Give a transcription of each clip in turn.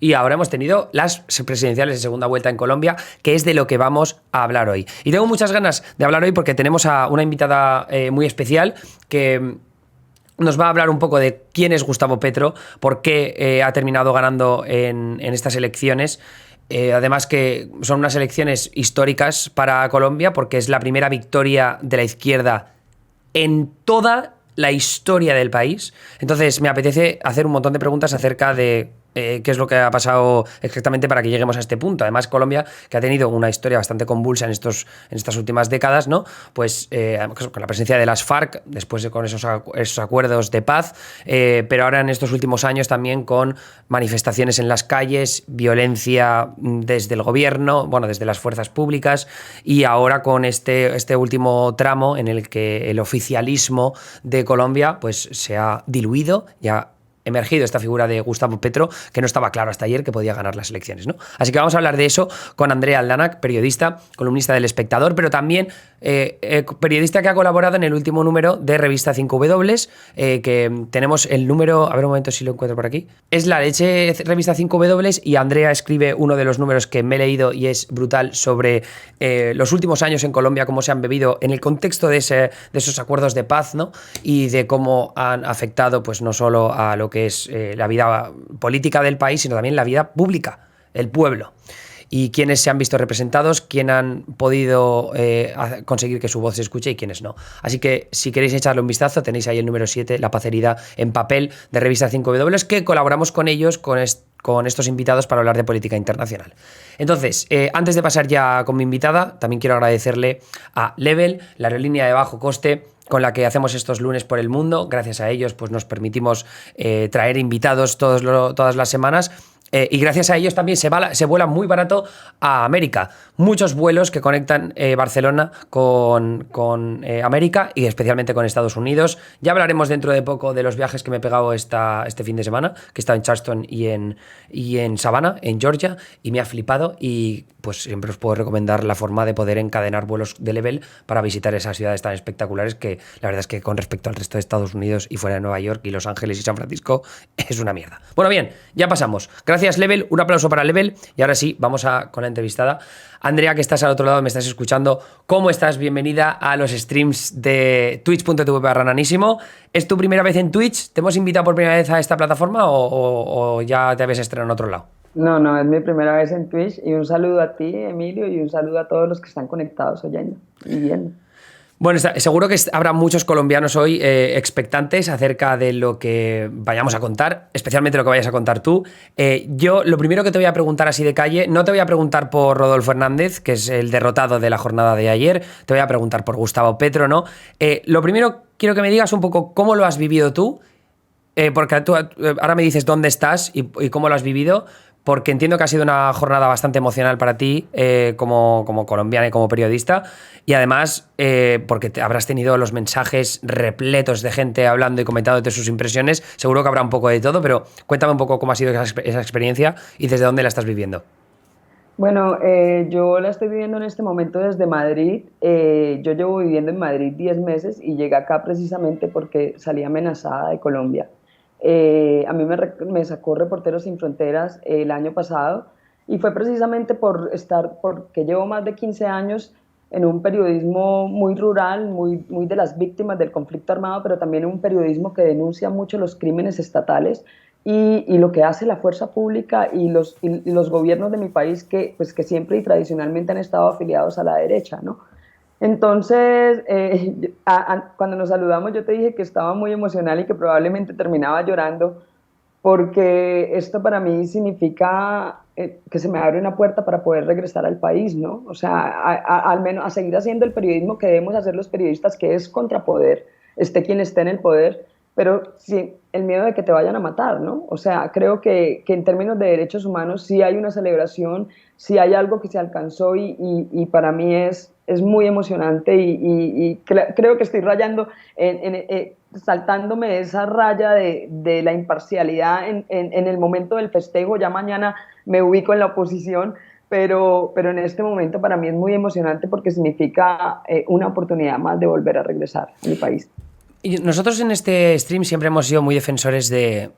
y ahora hemos tenido las presidenciales de segunda vuelta en Colombia, que es de lo que vamos a hablar hoy. Y tengo muchas ganas de hablar hoy porque tenemos a una invitada muy especial que nos va a hablar un poco de quién es Gustavo Petro, por qué ha terminado ganando en estas elecciones. Además que son unas elecciones históricas para Colombia porque es la primera victoria de la izquierda en toda la historia del país. Entonces me apetece hacer un montón de preguntas acerca de qué es lo que ha pasado exactamente para que lleguemos a este punto. Además, Colombia, que ha tenido una historia bastante convulsa en estas últimas décadas, ¿no? Pues con la presencia de las FARC, después con esos acuerdos de paz, pero ahora en estos últimos años también con manifestaciones en las calles, violencia desde el gobierno, bueno, desde las fuerzas públicas, y ahora con este último tramo en el que el oficialismo de Colombia pues se ha diluido, ya emergido esta figura de Gustavo Petro, que no estaba claro hasta ayer que podía ganar las elecciones, ¿no? Así que vamos a hablar de eso con Andrea Aldana, periodista, columnista del Espectador, pero también periodista que ha colaborado en el último número de Revista 5W, que tenemos el número, a ver un momento si lo encuentro por aquí, es La Leche, Revista 5W, y Andrea escribe uno de los números que me he leído y es brutal sobre los últimos años en Colombia, cómo se han bebido en el contexto de esos acuerdos de paz, ¿no? Y de cómo han afectado pues no solo a lo que es la vida política del país, sino también la vida pública, el pueblo. Y quiénes se han visto representados, quién han podido conseguir que su voz se escuche y quiénes no. Así que si queréis echarle un vistazo, tenéis ahí el número 7, La Paz Herida en papel, de Revista 5W, que colaboramos con ellos, con estos invitados para hablar de política internacional. Entonces, antes de pasar ya con mi invitada, también quiero agradecerle a Level, la aerolínea de bajo coste con la que hacemos estos lunes por el mundo. Gracias a ellos pues nos permitimos traer invitados todas las semanas. Y gracias a ellos también se vuela muy barato a América. Muchos vuelos que conectan Barcelona con América y especialmente con Estados Unidos. Ya hablaremos dentro de poco de los viajes que me he pegado este fin de semana, que he estado en Charleston y en Savannah, en Georgia, y me ha flipado. Y pues siempre os puedo recomendar la forma de poder encadenar vuelos de Level para visitar esas ciudades tan espectaculares que la verdad es que con respecto al resto de Estados Unidos y fuera de Nueva York y Los Ángeles y San Francisco es una mierda. Bueno, bien, ya pasamos. Gracias, Level, un aplauso para Level. Y ahora sí, vamos con la entrevistada. Andrea, que estás al otro lado, me estás escuchando. ¿Cómo estás? Bienvenida a los streams de twitch.tv/nanísimo. ¿Es tu primera vez en Twitch? ¿Te hemos invitado por primera vez a esta plataforma o ya te habías estrenado en otro lado? No, es mi primera vez en Twitch y un saludo a ti, Emilio, y un saludo a todos los que están conectados oyendo y viendo. Bueno, seguro que habrá muchos colombianos hoy expectantes acerca de lo que vayamos a contar, especialmente lo que vayas a contar tú. Yo lo primero que te voy a preguntar así de calle, no te voy a preguntar por Rodolfo Hernández, que es el derrotado de la jornada de ayer, te voy a preguntar por Gustavo Petro, ¿no? Lo primero quiero que me digas un poco cómo lo has vivido tú, porque tú ahora me dices dónde estás y cómo lo has vivido, porque entiendo que ha sido una jornada bastante emocional para ti como colombiana y como periodista, y además porque habrás tenido los mensajes repletos de gente hablando y comentándote sus impresiones. Seguro que habrá un poco de todo, pero cuéntame un poco cómo ha sido esa experiencia y desde dónde la estás viviendo. Bueno, yo la estoy viviendo en este momento desde Madrid. Yo llevo viviendo en Madrid 10 meses y llegué acá precisamente porque salí amenazada de Colombia. A mí me sacó Reporteros Sin Fronteras el año pasado y fue precisamente porque llevo más de 15 años en un periodismo muy rural, muy de las víctimas del conflicto armado, pero también un periodismo que denuncia mucho los crímenes estatales y lo que hace la fuerza pública y los gobiernos de mi país que siempre y tradicionalmente han estado afiliados a la derecha, ¿no? Entonces, cuando nos saludamos yo te dije que estaba muy emocional y que probablemente terminaba llorando porque esto para mí significa que se me abre una puerta para poder regresar al país, ¿no? O sea, al menos a seguir haciendo el periodismo que debemos hacer los periodistas, que es contrapoder, esté quien esté en el poder, pero sí, el miedo de que te vayan a matar, ¿no? O sea, creo que en términos de derechos humanos sí hay una celebración, sí hay algo que se alcanzó y para mí es muy emocionante y creo que estoy rayando, saltándome esa raya de la imparcialidad en el momento del festejo. Ya mañana me ubico en la oposición, pero en este momento para mí es muy emocionante porque significa una oportunidad más de volver a regresar a mi país. Y nosotros en este stream siempre hemos sido muy defensores de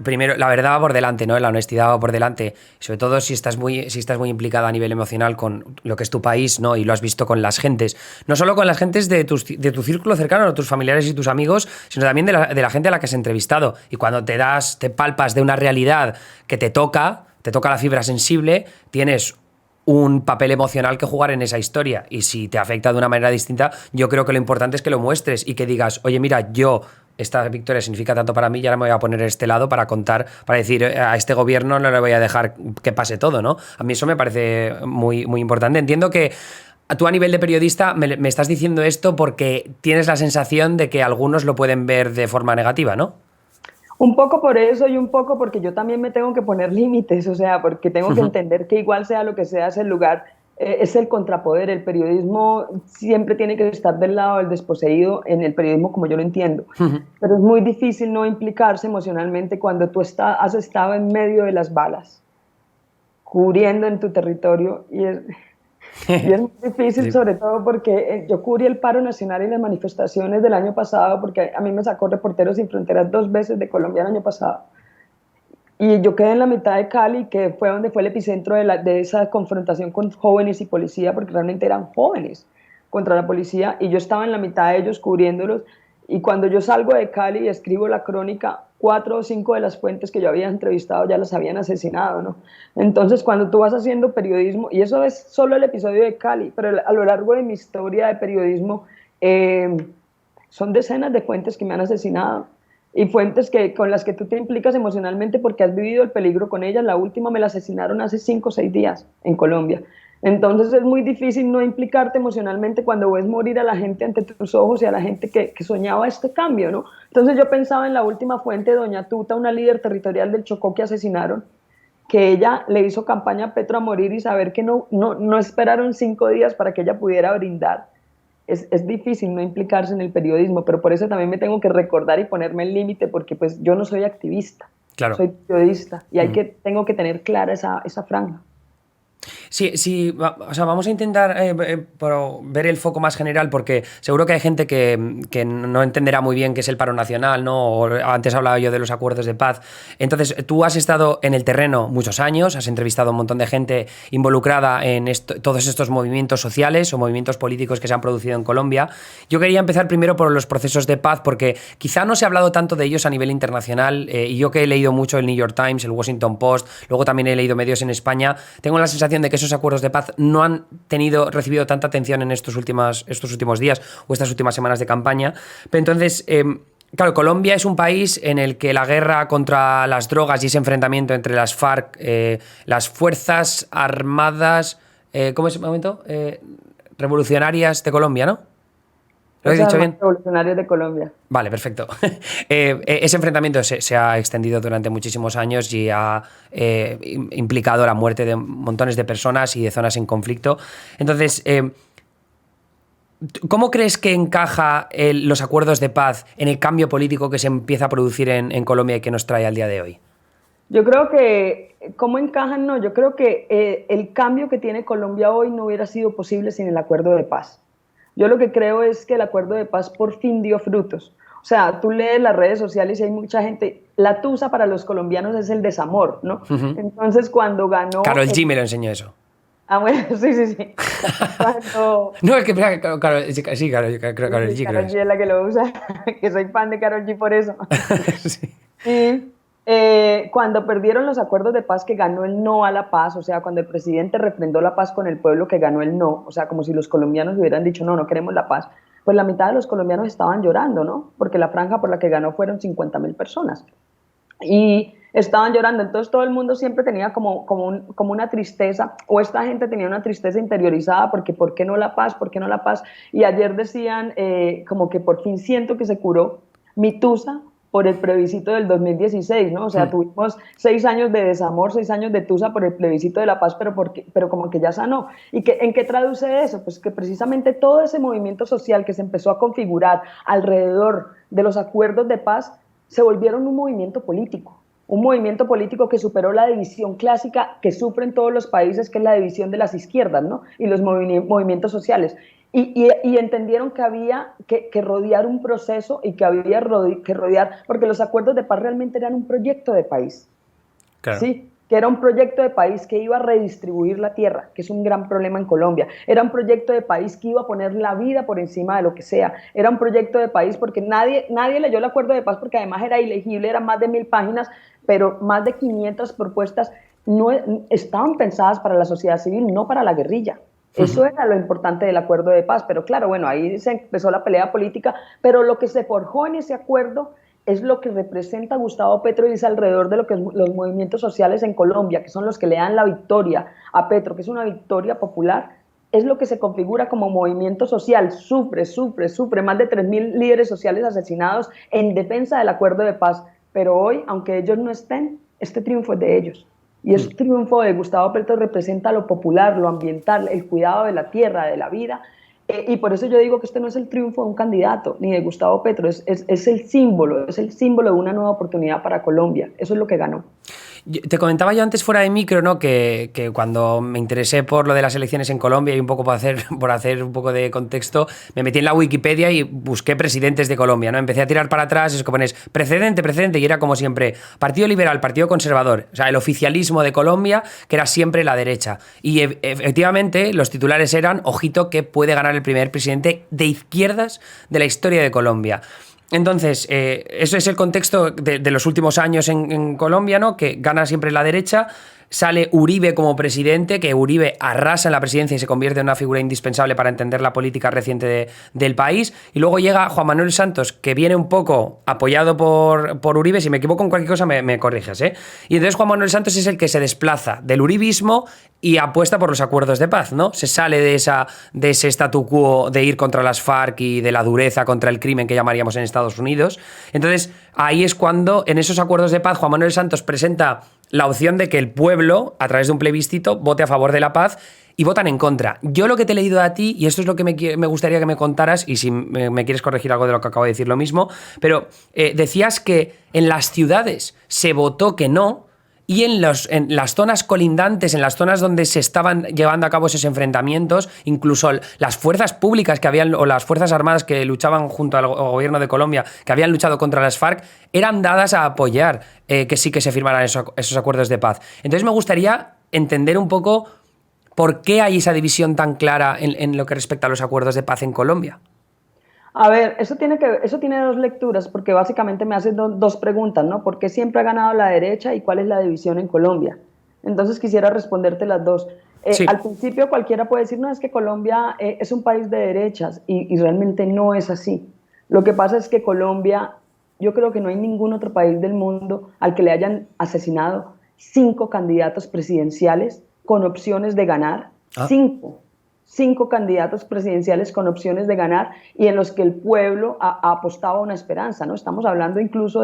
primero, la verdad va por delante, ¿no? La honestidad va por delante. Sobre todo si estás muy implicada a nivel emocional con lo que es tu país, ¿no? Y lo has visto con las gentes. No solo con las gentes de tu círculo cercano, tus familiares y tus amigos, sino también de la gente a la que has entrevistado. Y cuando te palpas de una realidad que te toca la fibra sensible, tienes un papel emocional que jugar en esa historia. Y si te afecta de una manera distinta, yo creo que lo importante es que lo muestres y que digas, oye, mira, esta victoria significa tanto para mí y ahora me voy a poner este lado para contar, para decir, a este gobierno no le voy a dejar que pase todo, ¿no? A mí eso me parece muy, muy importante. Entiendo que tú a nivel de periodista me estás diciendo esto porque tienes la sensación de que algunos lo pueden ver de forma negativa, ¿no? Un poco por eso y un poco porque yo también me tengo que poner límites, o sea, porque tengo que entender que igual sea lo que sea, es el lugar, es el contrapoder. El periodismo siempre tiene que estar del lado del desposeído en el periodismo como yo lo entiendo. Pero es muy difícil no implicarse emocionalmente cuando tú has estado en medio de las balas, cubriendo en tu territorio y es muy difícil, Sí. sobre todo porque yo cubrí el paro nacional y las manifestaciones del año pasado, porque a mí me sacó Reporteros Sin Fronteras 2 veces de Colombia el año pasado. Y yo quedé en la mitad de Cali, que fue donde fue el epicentro de esa confrontación con jóvenes y policía, porque realmente eran jóvenes contra la policía, y yo estaba en la mitad de ellos cubriéndolos. Y cuando yo salgo de Cali y escribo la crónica, 4 o 5 de las fuentes que yo había entrevistado ya las habían asesinado, ¿no? Entonces, cuando tú vas haciendo periodismo, y eso es solo el episodio de Cali, pero a lo largo de mi historia de periodismo, son decenas de fuentes que me han asesinado y fuentes con las que tú te implicas emocionalmente porque has vivido el peligro con ellas. La última me la asesinaron hace 5 o 6 días en Colombia. Entonces es muy difícil no implicarte emocionalmente cuando ves morir a la gente ante tus ojos y a la gente que soñaba este cambio, ¿no? Entonces yo pensaba en la última fuente, doña Tuta, una líder territorial del Chocó que asesinaron, que ella le hizo campaña a Petro a morir y saber que no esperaron 5 días para que ella pudiera brindar. Es difícil no implicarse en el periodismo, pero por eso también me tengo que recordar y ponerme el límite, porque pues yo no soy activista, Claro. soy periodista y tengo que tener clara esa franja. Sí, sí, o sea, vamos a intentar ver el foco más general porque seguro que hay gente que no entenderá muy bien qué es el paro nacional, ¿no? O antes hablaba yo de los acuerdos de paz. Entonces, tú has estado en el terreno muchos años, has entrevistado a un montón de gente involucrada en todos estos movimientos sociales o movimientos políticos que se han producido en Colombia. Yo quería empezar primero por los procesos de paz porque quizá no se ha hablado tanto de ellos a nivel internacional y yo que he leído mucho el New York Times, el Washington Post, luego también he leído medios en España, tengo la sensación de que esos acuerdos de paz no han recibido tanta atención en estos últimos días o estas últimas semanas de campaña. Pero entonces, claro, Colombia es un país en el que la guerra contra las drogas y ese enfrentamiento entre las FARC, las Fuerzas Armadas, ¿cómo es el momento? Revolucionarias de Colombia, ¿no? ¿Lo he dicho bien? Revolucionarios de Colombia. Vale, perfecto. Ese enfrentamiento se ha extendido durante muchísimos años y ha implicado la muerte de montones de personas y de zonas en conflicto. Entonces, ¿cómo crees que encaja los acuerdos de paz en el cambio político que se empieza a producir en Colombia y que nos trae al día de hoy? Yo creo que, ¿cómo encajan? No, yo creo que el cambio que tiene Colombia hoy no hubiera sido posible sin el acuerdo de paz. Yo lo que creo es que el acuerdo de paz por fin dio frutos. O sea, tú lees las redes sociales y hay mucha gente, la tusa para los colombianos es el desamor, ¿no? Entonces cuando ganó... Karol G me lo enseñó eso. Ah, bueno, sí. Cuando... No, es que Karol G. Karol G es la que lo usa, que soy fan de Karol G por eso. Sí. Y cuando perdieron los acuerdos de paz, que ganó el no a la paz, o sea, cuando el presidente refrendó la paz con el pueblo, que ganó el no, o sea, como si los colombianos hubieran dicho no queremos la paz, pues la mitad de los colombianos estaban llorando, ¿no? Porque la franja por la que ganó fueron 50.000 personas. Y estaban llorando, entonces todo el mundo siempre tenía como una tristeza, o esta gente tenía una tristeza interiorizada porque ¿por qué no la paz? ¿Por qué no la paz? Y ayer decían como que por fin siento que se curó mi tusa por el plebiscito del 2016, ¿no? O sea, tuvimos 6 años de desamor, 6 años de tusa por el plebiscito de la paz, pero como que ya sanó. ¿Y en qué traduce eso? Pues que precisamente todo ese movimiento social que se empezó a configurar alrededor de los acuerdos de paz se volvieron un movimiento político que superó la división clásica que sufren todos los países, que es la división de las izquierdas, ¿no? Y los movimientos sociales. y entendieron que había que rodear un proceso y que había que rodear, porque los acuerdos de paz realmente eran un proyecto de país. Claro. Sí, que era un proyecto de país que iba a redistribuir la tierra, que es un gran problema en Colombia. Era un proyecto de país que iba a poner la vida por encima de lo que sea. Era un proyecto de país porque nadie leyó el acuerdo de paz porque además era ilegible, eran más de 1000 páginas, pero más de 500 propuestas no estaban pensadas para la sociedad civil, no para la guerrilla. Eso era lo importante del acuerdo de paz, pero claro, bueno, ahí se empezó la pelea política, pero lo que se forjó en ese acuerdo es lo que representa Gustavo Petro y es alrededor de lo que los movimientos sociales en Colombia, que son los que le dan la victoria a Petro, que es una victoria popular, es lo que se configura como movimiento social. Sufre, más de 3000 líderes sociales asesinados en defensa del acuerdo de paz, pero hoy, aunque ellos no estén, este triunfo es de ellos. Y ese triunfo de Gustavo Petro representa lo popular, lo ambiental, el cuidado de la tierra, de la vida, y por eso yo digo que este no es el triunfo de un candidato, ni de Gustavo Petro, es el símbolo de una nueva oportunidad para Colombia. Eso es lo que ganó. Te comentaba yo antes fuera de micro, ¿no? Que cuando me interesé por lo de las elecciones en Colombia y un poco por hacer un poco de contexto, me metí en la Wikipedia y busqué presidentes de Colombia, ¿no? Empecé a tirar para atrás, es que pones precedente, y era como siempre, Partido Liberal, Partido Conservador, o sea, el oficialismo de Colombia, que era siempre la derecha. Y efectivamente, los titulares eran, ojito, que puede ganar el primer presidente de izquierdas de la historia de Colombia. Entonces, eso es el contexto de los últimos años en Colombia, ¿no? Que gana siempre la derecha. Sale Uribe como presidente, que Uribe arrasa en la presidencia y se convierte en una figura indispensable para entender la política reciente del país. Y luego llega Juan Manuel Santos, que viene un poco apoyado por Uribe. Si me equivoco en cualquier cosa, me corriges, ¿eh? Y entonces Juan Manuel Santos es el que se desplaza del uribismo y apuesta por los acuerdos de paz, ¿no? Se sale de ese statu quo de ir contra las FARC y de la dureza contra el crimen que llamaríamos en Estados Unidos. Entonces, ahí es cuando, en esos acuerdos de paz, Juan Manuel Santos presenta la opción de que el pueblo, a través de un plebiscito, vote a favor de la paz y votan en contra. Yo lo que te he leído a ti, y esto es lo que me gustaría que me contaras, y si me quieres corregir algo de lo que acabo de decir, lo mismo, pero decías que en las ciudades se votó que no, y en las zonas colindantes, en las zonas donde se estaban llevando a cabo esos enfrentamientos, incluso las fuerzas públicas que habían, o las fuerzas armadas que luchaban junto al gobierno de Colombia, que habían luchado contra las FARC, eran dadas a apoyar que sí que se firmaran esos acuerdos de paz. Entonces me gustaría entender un poco por qué hay esa división tan clara en lo que respecta a los acuerdos de paz en Colombia. A ver, eso tiene dos lecturas, porque básicamente me haces dos preguntas, ¿no? ¿Por qué siempre ha ganado la derecha y cuál es la división en Colombia? Entonces quisiera responderte las dos. Sí. Al principio cualquiera puede decir, no, es que Colombia es un país de derechas y realmente no es así. Lo que pasa es que Colombia, yo creo que no hay ningún otro país del mundo al que le hayan asesinado 5 candidatos presidenciales con opciones de ganar, 5 candidatos presidenciales con opciones de ganar y en los que el pueblo apostaba una esperanza, ¿no? Estamos hablando incluso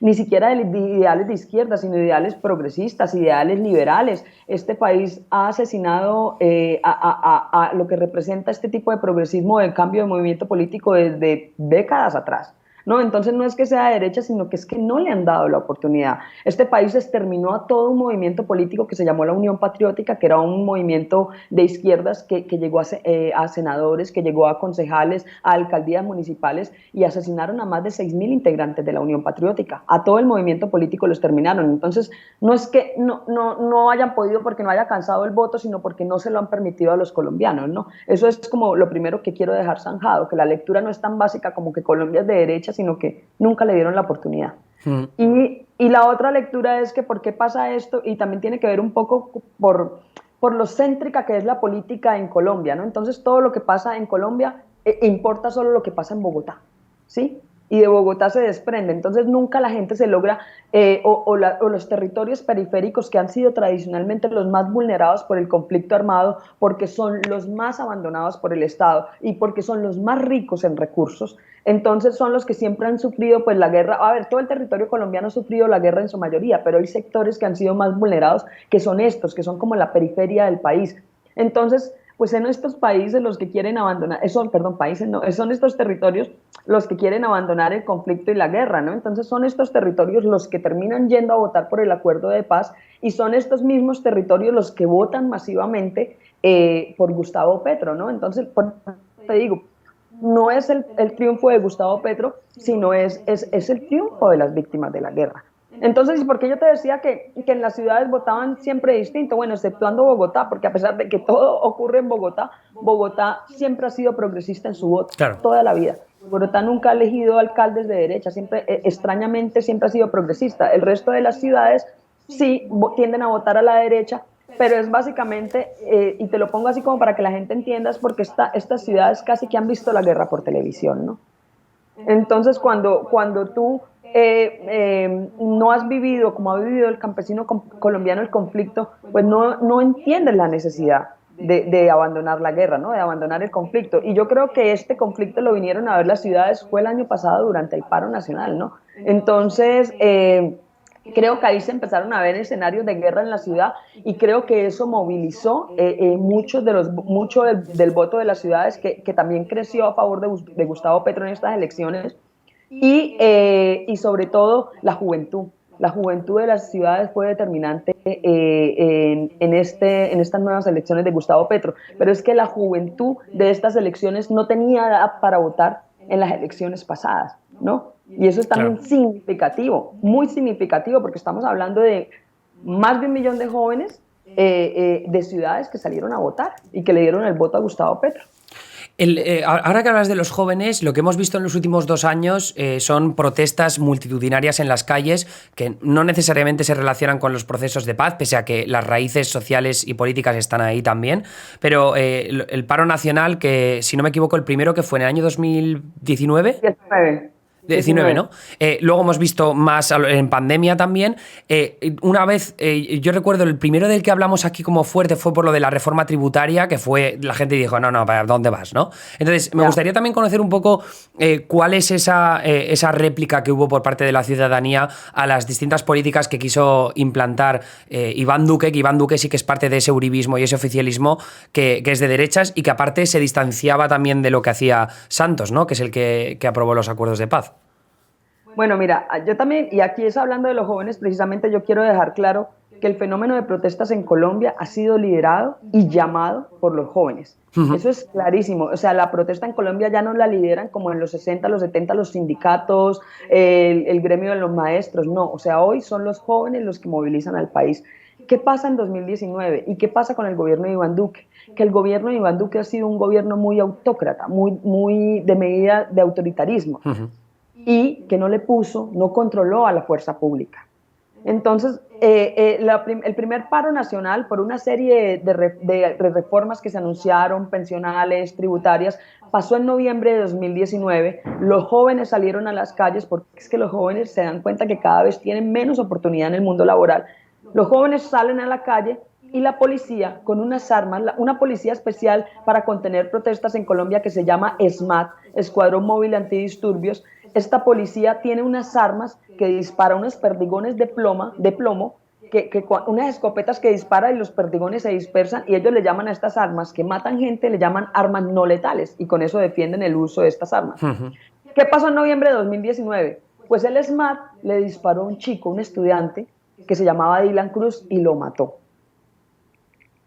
ni siquiera de ideales de izquierda, sino de ideales progresistas, ideales liberales. Este país ha asesinado a lo que representa este tipo de progresismo, de cambio de movimiento político desde décadas atrás. No, entonces no es que sea de derecha, sino que es que no le han dado la oportunidad. Este país exterminó a todo un movimiento político que se llamó la Unión Patriótica, que era un movimiento de izquierdas que llegó a senadores, que llegó a concejales, a alcaldías municipales y asesinaron a más de 6000 integrantes de la Unión Patriótica. A todo el movimiento político lo exterminaron. Entonces no es que no hayan podido porque no haya alcanzado el voto, sino porque no se lo han permitido a los colombianos, ¿no? Eso es como lo primero que quiero dejar zanjado, que la lectura no es tan básica como que Colombia es de derecha, sino que nunca le dieron la oportunidad. Y la otra lectura es que por qué pasa esto, y también tiene que ver un poco por lo céntrica que es la política en Colombia, ¿no? Entonces todo lo que pasa en Colombia importa solo lo que pasa en Bogotá, ¿sí? Y de Bogotá se desprende, entonces nunca la gente se logra, o los territorios periféricos que han sido tradicionalmente los más vulnerados por el conflicto armado, porque son los más abandonados por el Estado y porque son los más ricos en recursos, entonces son los que siempre han sufrido pues la guerra. A ver, todo el territorio colombiano ha sufrido la guerra en su mayoría, pero hay sectores que han sido más vulnerados, que son estos, que son como la periferia del país. Entonces, pues en estos países los que quieren abandonar, son, perdón, países no, son estos territorios los que quieren abandonar el conflicto y la guerra, ¿no? Entonces son estos territorios los que terminan yendo a votar por el acuerdo de paz y son estos mismos territorios los que votan masivamente por Gustavo Petro, ¿no? Entonces, te digo, no es el triunfo de Gustavo Petro, sino es el triunfo de las víctimas de la guerra. Entonces, ¿por qué yo te decía que en las ciudades votaban siempre distinto? Bueno, exceptuando Bogotá, porque a pesar de que todo ocurre en Bogotá, Bogotá siempre ha sido progresista en su voto, Claro. toda la vida. Bogotá nunca ha elegido alcaldes de derecha, siempre, extrañamente siempre ha sido progresista. El resto de las ciudades sí tienden a votar a la derecha, pero es básicamente, y te lo pongo así como para que la gente entienda, es porque estas ciudades casi que han visto la guerra por televisión, ¿no? Entonces, cuando tú no has vivido como ha vivido el campesino colombiano el conflicto, pues no entiendes la necesidad de abandonar la guerra, ¿no? De abandonar el conflicto. Y yo creo que este conflicto lo vinieron a ver las ciudades, fue el año pasado durante el paro nacional, ¿no? Entonces, creo que ahí se empezaron a ver escenarios de guerra en la ciudad y creo que eso movilizó mucho del voto de las ciudades que también creció a favor de Gustavo Petro en estas elecciones y sobre todo la juventud. La juventud de las ciudades fue determinante en estas nuevas elecciones de Gustavo Petro, pero es que la juventud de estas elecciones no tenía edad para votar en las elecciones pasadas, ¿no? Y eso es también significativo, muy significativo, porque estamos hablando de más de 1 millón de jóvenes de ciudades que salieron a votar y que le dieron el voto a Gustavo Petro. Ahora que hablas de los jóvenes, lo que hemos visto en los últimos 2 años son protestas multitudinarias en las calles que no necesariamente se relacionan con los procesos de paz, pese a que las raíces sociales y políticas están ahí también, pero el paro nacional, que si no me equivoco el primero que fue en el año 2019... 19, ¿no? Luego hemos visto más en pandemia también. Una vez, yo recuerdo el primero del que hablamos aquí como fuerte fue por lo de la reforma tributaria, que fue, la gente dijo, no, ¿para dónde vas, no? Entonces, me gustaría también conocer un poco cuál es esa réplica que hubo por parte de la ciudadanía a las distintas políticas que quiso implantar Iván Duque, que Iván Duque sí que es parte de ese uribismo y ese oficialismo que es de derechas y que aparte se distanciaba también de lo que hacía Santos, ¿no? Que es el que aprobó los acuerdos de paz. Bueno, mira, yo también, y aquí es hablando de los jóvenes, precisamente yo quiero dejar claro que el fenómeno de protestas en Colombia ha sido liderado y llamado por los jóvenes. Eso es clarísimo. O sea, la protesta en Colombia ya no la lideran como en los 60, los 70, los sindicatos, el gremio de los maestros. No, o sea, hoy son los jóvenes los que movilizan al país. ¿Qué pasa en 2019? ¿Y qué pasa con el gobierno de Iván Duque? Que el gobierno de Iván Duque ha sido un gobierno muy autócrata, muy de medida de autoritarismo. Y que no controló a la fuerza pública. Entonces, el primer paro nacional, por una serie de reformas que se anunciaron, pensionales, tributarias, pasó en noviembre de 2019. Los jóvenes salieron a las calles porque es que los jóvenes se dan cuenta que cada vez tienen menos oportunidad en el mundo laboral. Los jóvenes salen a la calle y la policía, con unas armas, una policía especial para contener protestas en Colombia que se llama ESMAD, Escuadrón Móvil Antidisturbios. Esta policía tiene unas armas que dispara unos perdigones de plomo, unas escopetas que dispara y los perdigones se dispersan y ellos le llaman a estas armas que matan gente, le llaman armas no letales y con eso defienden el uso de estas armas. ¿Qué pasó en noviembre de 2019? Pues el ESMAD le disparó a un chico, un estudiante que se llamaba Dylan Cruz y lo mató.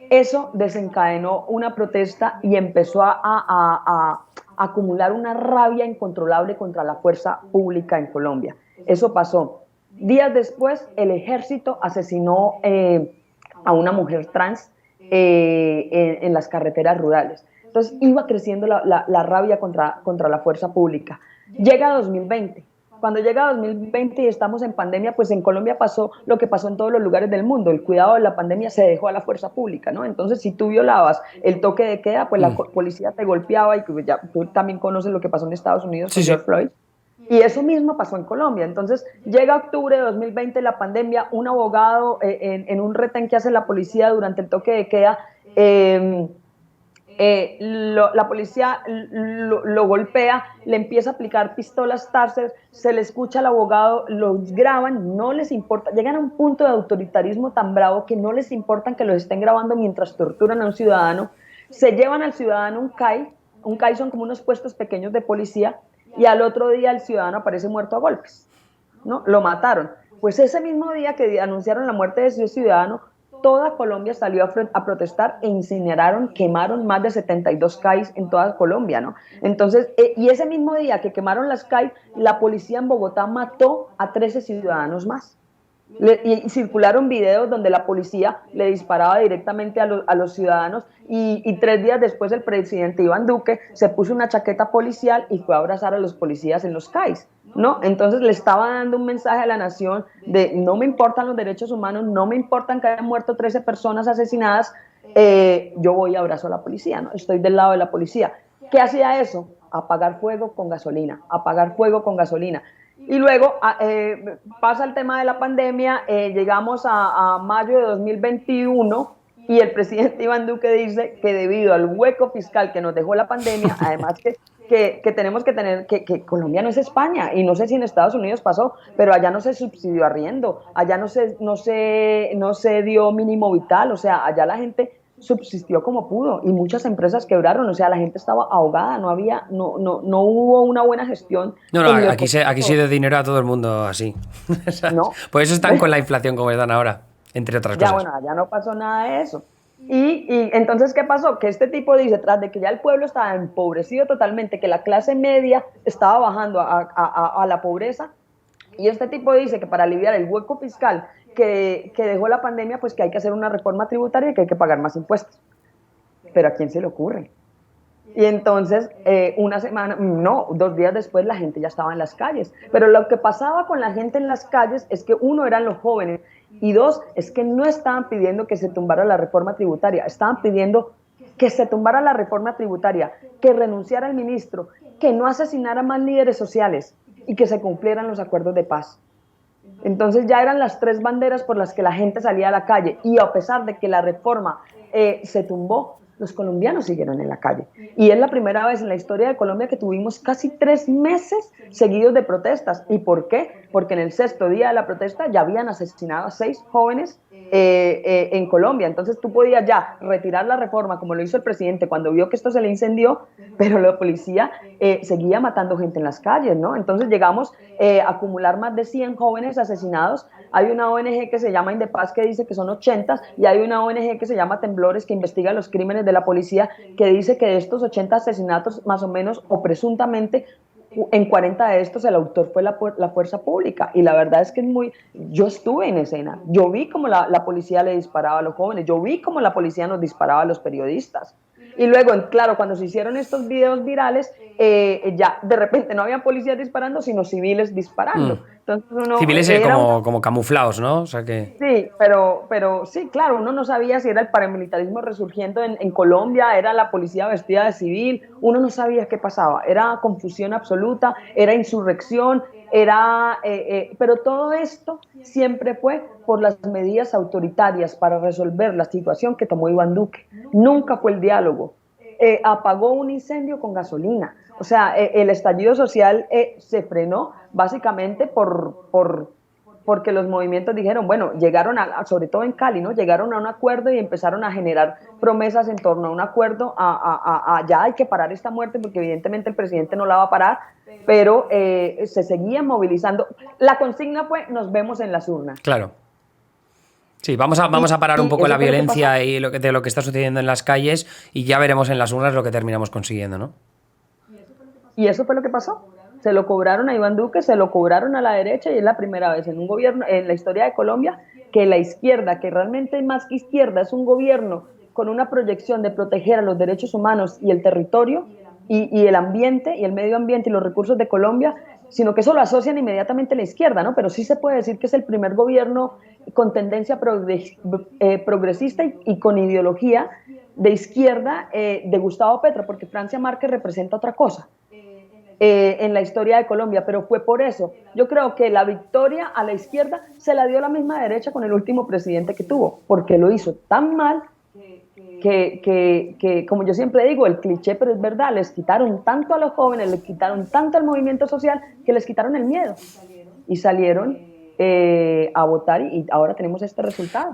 Eso desencadenó una protesta y empezó a acumular una rabia incontrolable contra la fuerza pública en Colombia. Eso pasó. Días después, el ejército asesinó a una mujer trans en las carreteras rurales. Entonces iba creciendo la rabia contra la fuerza pública. Llega 2020. Cuando llega 2020 y estamos en pandemia, pues en Colombia pasó lo que pasó en todos los lugares del mundo. El cuidado de la pandemia se dejó a la fuerza pública, ¿no? Entonces, si tú violabas el toque de queda, pues la policía te golpeaba y ya, tú también conoces lo que pasó en Estados Unidos con George Floyd. Y eso mismo pasó en Colombia. Entonces, llega octubre de 2020, la pandemia, un abogado en un retén que hace la policía durante el toque de queda, la policía lo golpea, le empieza a aplicar pistolas Taser, se le escucha al abogado, los graban, no les importa, llegan a un punto de autoritarismo tan bravo que no les importa que los estén grabando mientras torturan a un ciudadano. se llevan al ciudadano un CAI son como unos puestos pequeños de policía, y al otro día el ciudadano aparece muerto a golpes, ¿no? Lo mataron. Pues ese mismo día que anunciaron la muerte de ese ciudadano, toda Colombia salió a protestar e incineraron, quemaron más de 72 CAIs en toda Colombia, ¿no? Entonces, y ese mismo día que quemaron las CAI, la policía en Bogotá mató a 13 ciudadanos más. Y circularon videos donde la policía le disparaba directamente a los ciudadanos, y 3 días después el presidente Iván Duque se puso una chaqueta policial y fue a abrazar a los policías en los CAIs, ¿no? Entonces le estaba dando un mensaje a la nación de no me importan los derechos humanos, no me importan que hayan muerto 13 personas asesinadas, yo voy a abrazo a la policía, ¿no? Estoy del lado de la policía. ¿Qué hacía eso? Apagar fuego con gasolina, apagar fuego con gasolina. Y luego pasa el tema de la pandemia, llegamos a mayo de 2021 y el presidente Iván Duque dice que debido al hueco fiscal que nos dejó la pandemia, además que tenemos que tener, que Colombia no es España, y no sé si en Estados Unidos pasó, pero allá no se subsidió arriendo, allá no se dio mínimo vital, o sea, allá la gente subsistió como pudo y muchas empresas quebraron, o sea, la gente estaba ahogada, no hubo una buena gestión. No, no, aquí se dio dinero a todo el mundo así. No. Por eso están con la inflación como están ahora, entre otras Ya, cosas. bueno, allá no pasó nada de eso. Y entonces, ¿qué pasó? Que este tipo dice, tras de que ya el pueblo estaba empobrecido totalmente, que la clase media estaba bajando a la pobreza, y este tipo dice que para aliviar el hueco fiscal que dejó la pandemia, pues que hay que hacer una reforma tributaria y que hay que pagar más impuestos. Pero ¿a quién se le ocurre? Y entonces, una semana, no, 2 días después la gente ya estaba en las calles. Pero lo que pasaba con la gente en las calles es que, uno, eran los jóvenes, y dos, es que no estaban pidiendo que se tumbara la reforma tributaria, estaban pidiendo que se tumbara la reforma tributaria, que renunciara el ministro, que no asesinara más líderes sociales y que se cumplieran los acuerdos de paz. Entonces ya eran las 3 banderas por las que la gente salía a la calle, y a pesar de que la reforma se tumbó, los colombianos siguieron en la calle. Y es la primera vez en la historia de Colombia que tuvimos casi 3 meses seguidos de protestas. ¿Y por qué? Porque en el 6.º día de la protesta ya habían asesinado a 6 jóvenes en Colombia. Entonces tú podías ya retirar la reforma, como lo hizo el presidente cuando vio que esto se le incendió, pero la policía seguía matando gente en las calles, ¿no? Entonces llegamos a acumular más de 100 jóvenes asesinados. Hay una ONG que se llama Indepaz que dice que son 80, y hay una ONG que se llama Temblores, que investiga los crímenes de la policía, que dice que de estos 80 asesinatos, más o menos, o presuntamente, en 40 de estos el autor fue la fuerza pública. Y la verdad es que yo estuve en escena, yo vi cómo la policía le disparaba a los jóvenes, yo vi cómo la policía nos disparaba a los periodistas. Y luego, claro, cuando se hicieron estos videos virales, ya de repente no había policías disparando, sino civiles disparando. Entonces civiles como camuflados, ¿no? O sea que... Sí, pero sí, claro, uno no sabía si era el paramilitarismo resurgiendo en Colombia, era la policía vestida de civil, uno no sabía qué pasaba, era confusión absoluta, era insurrección, pero todo esto siempre fue por las medidas autoritarias para resolver la situación que tomó Iván Duque. Nunca fue el diálogo. Apagó un incendio con gasolina. O sea, el estallido social se frenó básicamente porque los movimientos dijeron, bueno, llegaron sobre todo en Cali, ¿no? Llegaron a un acuerdo y empezaron a generar promesas en torno a un acuerdo, ya hay que parar esta muerte, porque evidentemente el presidente no la va a parar, pero se seguían movilizando. La consigna fue, nos vemos en las urnas. Claro. Sí, vamos a parar un poco la violencia y de lo que está sucediendo en las calles, y ya veremos en las urnas lo que terminamos consiguiendo, ¿no? Y eso fue lo que pasó. Se lo cobraron a Iván Duque, se lo cobraron a la derecha, y es la primera vez en un gobierno, en la historia de Colombia, que la izquierda, que realmente más que izquierda, es un gobierno con una proyección de proteger a los derechos humanos y el territorio y el ambiente y el medio ambiente y los recursos de Colombia, sino que eso lo asocian inmediatamente a la izquierda, ¿no? Pero sí se puede decir que es el primer gobierno con tendencia progresista y con ideología de izquierda de Gustavo Petro, porque Francia Márquez representa otra cosa en la historia de Colombia, pero fue por eso. Yo creo que la victoria a la izquierda se la dio la misma derecha con el último presidente que tuvo, porque lo hizo tan mal que, como yo siempre digo, el cliché, pero es verdad, les quitaron tanto a los jóvenes, les quitaron tanto al movimiento social, que les quitaron el miedo y salieron a votar, y ahora tenemos este resultado.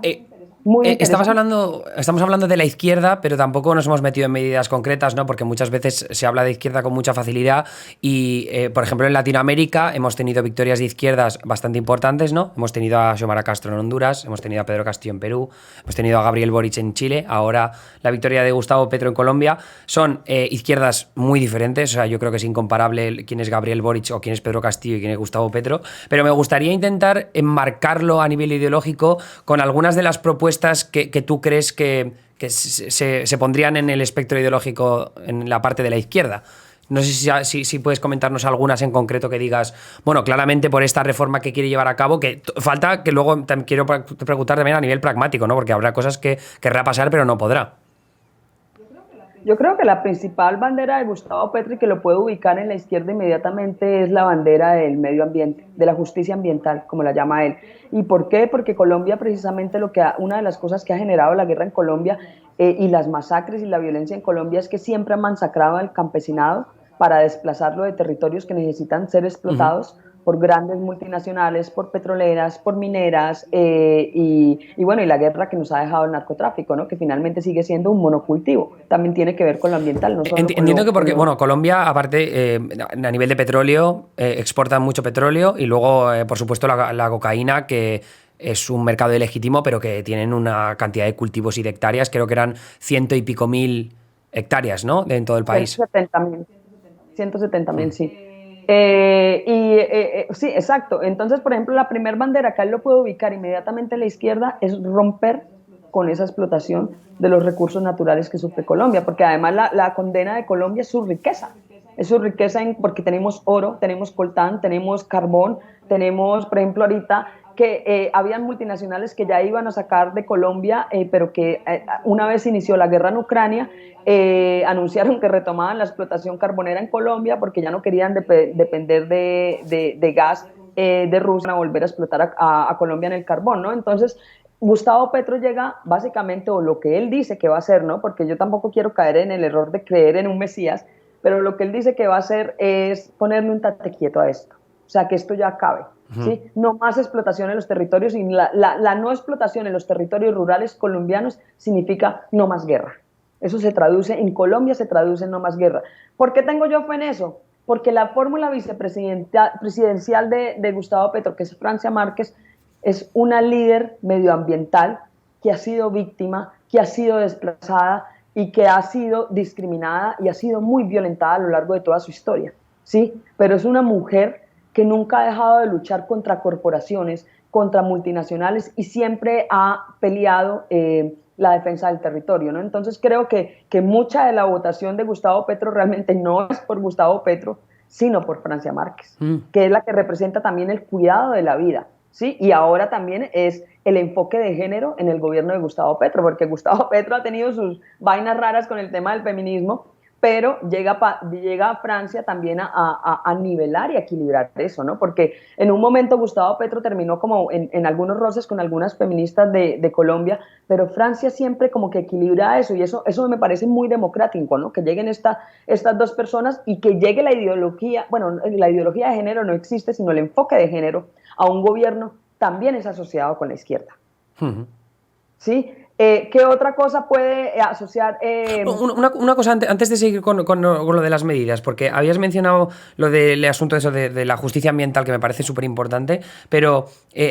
Muy Estamos interesante. hablando de la izquierda, pero tampoco nos hemos metido en medidas concretas, ¿no? Porque muchas veces se habla de izquierda con mucha facilidad y, por ejemplo, en Latinoamérica hemos tenido victorias de izquierdas bastante importantes, ¿no? Hemos tenido a Xiomara Castro en Honduras, hemos tenido a Pedro Castillo en Perú, hemos tenido a Gabriel Boric en Chile, ahora la victoria de Gustavo Petro en Colombia. Son izquierdas muy diferentes, o sea, yo creo que es incomparable quién es Gabriel Boric o quién es Pedro Castillo y quién es Gustavo Petro, pero me gustaría intentar enmarcarlo a nivel ideológico con algunas de las propuestas que tú crees que se pondrían en el espectro ideológico en la parte de la izquierda. No sé si puedes comentarnos algunas en concreto que digas, bueno, claramente por esta reforma que quiere llevar a cabo, que falta que luego quiero preguntar también a nivel pragmático, ¿no? Porque habrá cosas que querrá pasar pero no podrá. Yo creo que la principal bandera de Gustavo Petro y que lo puede ubicar en la izquierda inmediatamente es la bandera del medio ambiente, de la justicia ambiental, como la llama él. ¿Y por qué? Porque Colombia precisamente una de las cosas que ha generado la guerra en Colombia y las masacres y la violencia en Colombia es que siempre han masacrado al campesinado para desplazarlo de territorios que necesitan ser Uh -huh. explotados por grandes multinacionales, por petroleras, por mineras y bueno, y la guerra que nos ha dejado el narcotráfico, ¿no? Que finalmente sigue siendo un monocultivo. También tiene que ver con lo ambiental, no solo con Entiendo que con porque, lo... bueno, Colombia, aparte, a nivel de petróleo, exporta mucho petróleo y luego, por supuesto, la cocaína, que es un mercado ilegítimo, pero que tienen una cantidad de cultivos y de hectáreas, creo que eran ciento y pico mil hectáreas, ¿no? En todo el país. 170.000, 170.000, Mm. sí. Sí, exacto. Entonces, por ejemplo, la primer bandera que él lo puede ubicar inmediatamente a la izquierda es romper con esa explotación de los recursos naturales que sufre Colombia, porque además la condena de Colombia es su riqueza porque tenemos oro, tenemos coltán, tenemos carbón, tenemos, por ejemplo, ahorita que habían multinacionales que ya iban a sacar de Colombia, pero que una vez inició la guerra en Ucrania, anunciaron que retomaban la explotación carbonera en Colombia porque ya no querían depender de gas de Rusia a volver a explotar a Colombia en el carbón, ¿no? Entonces, Gustavo Petro llega básicamente, o lo que él dice que va a hacer, ¿no? Porque yo tampoco quiero caer en el error de creer en un Mesías, pero lo que él dice que va a hacer es ponerle un tate quieto a esto, o sea, que esto ya acabe. Ujú. ¿Sí? No más explotación en los territorios y la no explotación en los territorios rurales colombianos significa no más guerra. Eso se traduce, en Colombia se traduce en no más guerra. ¿Por qué tengo yo fe en eso? Porque la fórmula vicepresidencial de Gustavo Petro, que es Francia Márquez, es una líder medioambiental que ha sido víctima, que ha sido desplazada y que ha sido discriminada y ha sido muy violentada a lo largo de toda su historia, ¿sí? Pero es una mujer que nunca ha dejado de luchar contra corporaciones, contra multinacionales y siempre ha peleado la defensa del territorio, ¿no? Entonces creo que mucha de la votación de Gustavo Petro realmente no es por Gustavo Petro, sino por Francia Márquez, Mm. que es la que representa también el cuidado de la vida, ¿sí? Y ahora también es el enfoque de género en el gobierno de Gustavo Petro, porque Gustavo Petro ha tenido sus vainas raras con el tema del feminismo, pero llega a Francia también a nivelar y a equilibrar eso, ¿no? Porque en un momento Gustavo Petro terminó como en algunos roces con algunas feministas de Colombia, pero Francia siempre como que equilibra eso, y eso me parece muy democrático, ¿no? Que lleguen estas dos personas y que llegue la ideología, bueno, la ideología de género no existe, sino el enfoque de género a un gobierno también es asociado con la izquierda. Ujú. ¿Sí? ¿Qué otra cosa puede asociar? Una cosa antes de seguir con lo de las medidas, porque habías mencionado lo del asunto de la justicia ambiental, que me parece súper importante, pero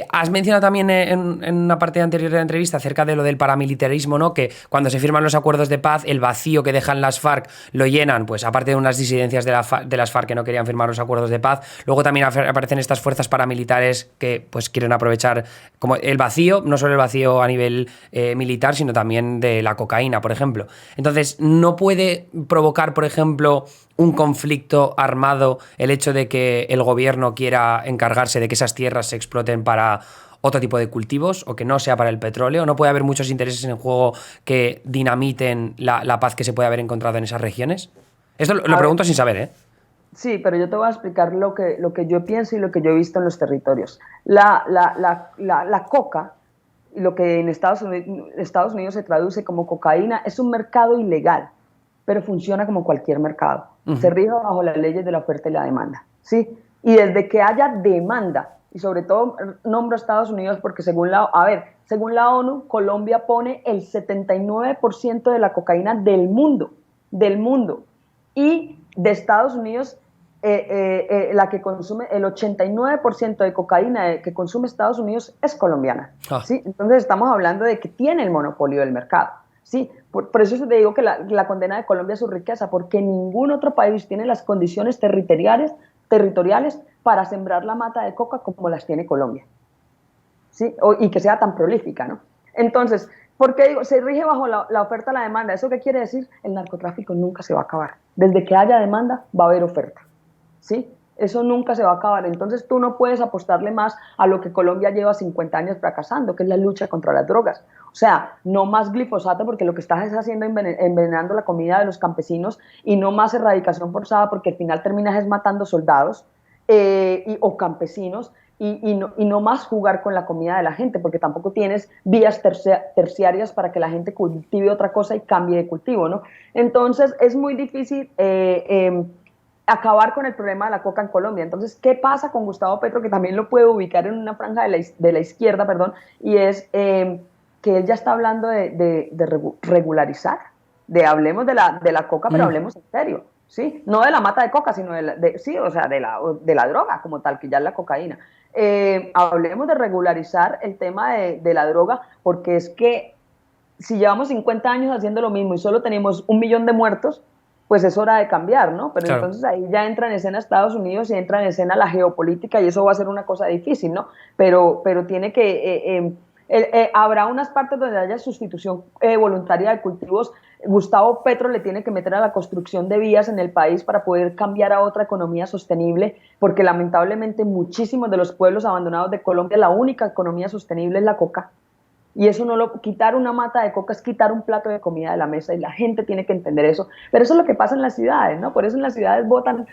has mencionado también en una parte anterior de la entrevista acerca de lo del paramilitarismo, ¿no? Que cuando se firman los acuerdos de paz, el vacío que dejan las FARC lo llenan, pues aparte de unas disidencias de las FARC que no querían firmar los acuerdos de paz, luego también aparecen estas fuerzas paramilitares que pues quieren aprovechar como el vacío, no solo el vacío a nivel militar, sino también de la cocaína, por ejemplo. Entonces, ¿no puede provocar, por ejemplo, un conflicto armado el hecho de que el gobierno quiera encargarse de que esas tierras se exploten para otro tipo de cultivos o que no sea para el petróleo? ¿No puede haber muchos intereses en juego que dinamiten la paz que se puede haber encontrado en esas regiones? Esto lo pregunto sin saber, ¿eh? Sí, pero yo te voy a explicar lo que yo pienso y lo que yo he visto en los territorios. La coca, lo que en Estados Unidos se traduce como cocaína, es un mercado ilegal, pero funciona como cualquier mercado. Se rige bajo las leyes de la oferta y la demanda, ¿sí? Y desde que haya demanda y sobre todo nombro a Estados Unidos porque según la ONU, Colombia pone el 79% de la cocaína del mundo, y de Estados Unidos la que consume el 89% de cocaína que consume Estados Unidos es colombiana. Ah. ¿Sí? Entonces estamos hablando de que tiene el monopolio del mercado. ¿Sí? Por eso te digo que la condena de Colombia es su riqueza, porque ningún otro país tiene las condiciones territoriales para sembrar la mata de coca como las tiene Colombia. ¿Sí? Y que sea tan prolífica, ¿no? Entonces, ¿por qué digo? Se rige bajo la oferta y la demanda. ¿Eso qué quiere decir? El narcotráfico nunca se va a acabar. Desde que haya demanda, va a haber oferta. ¿Sí? Eso nunca se va a acabar. Entonces tú no puedes apostarle más a lo que Colombia lleva 50 años fracasando, que es la lucha contra las drogas. O sea, no más glifosato porque lo que estás es haciendo envenenando la comida de los campesinos, y no más erradicación forzada porque al final terminas es matando soldados o campesinos, y no más jugar con la comida de la gente, porque tampoco tienes vías terciarias para que la gente cultive otra cosa y cambie de cultivo, ¿no? Entonces es muy difícil acabar con el problema de la coca en Colombia. Entonces, ¿qué pasa con Gustavo Petro? Que también lo puedo ubicar en una franja de la izquierda, perdón, y es que él ya está hablando de regularizar, hablemos de la coca, pero hablemos en serio. ¿Sí? No de la mata de coca, sino sí, o sea, de la droga como tal, que ya es la cocaína. Hablemos de regularizar el tema de la droga, porque es que si llevamos 50 años haciendo lo mismo y solo tenemos 1 millón de muertos, pues es hora de cambiar, ¿no? Pero Claro. entonces ahí ya entra en escena Estados Unidos y entra en escena la geopolítica, y eso va a ser una cosa difícil, ¿no? Pero tiene que... habrá unas partes donde haya sustitución voluntaria de cultivos. Gustavo Petro le tiene que meter a la construcción de vías en el país para poder cambiar a otra economía sostenible, porque lamentablemente muchísimos de los pueblos abandonados de Colombia, la única economía sostenible es la coca. Y eso quitar una mata de coca es quitar un plato de comida de la mesa, y la gente tiene que entender eso. Pero eso es lo que pasa en las ciudades, ¿no? Por eso en las ciudades votan,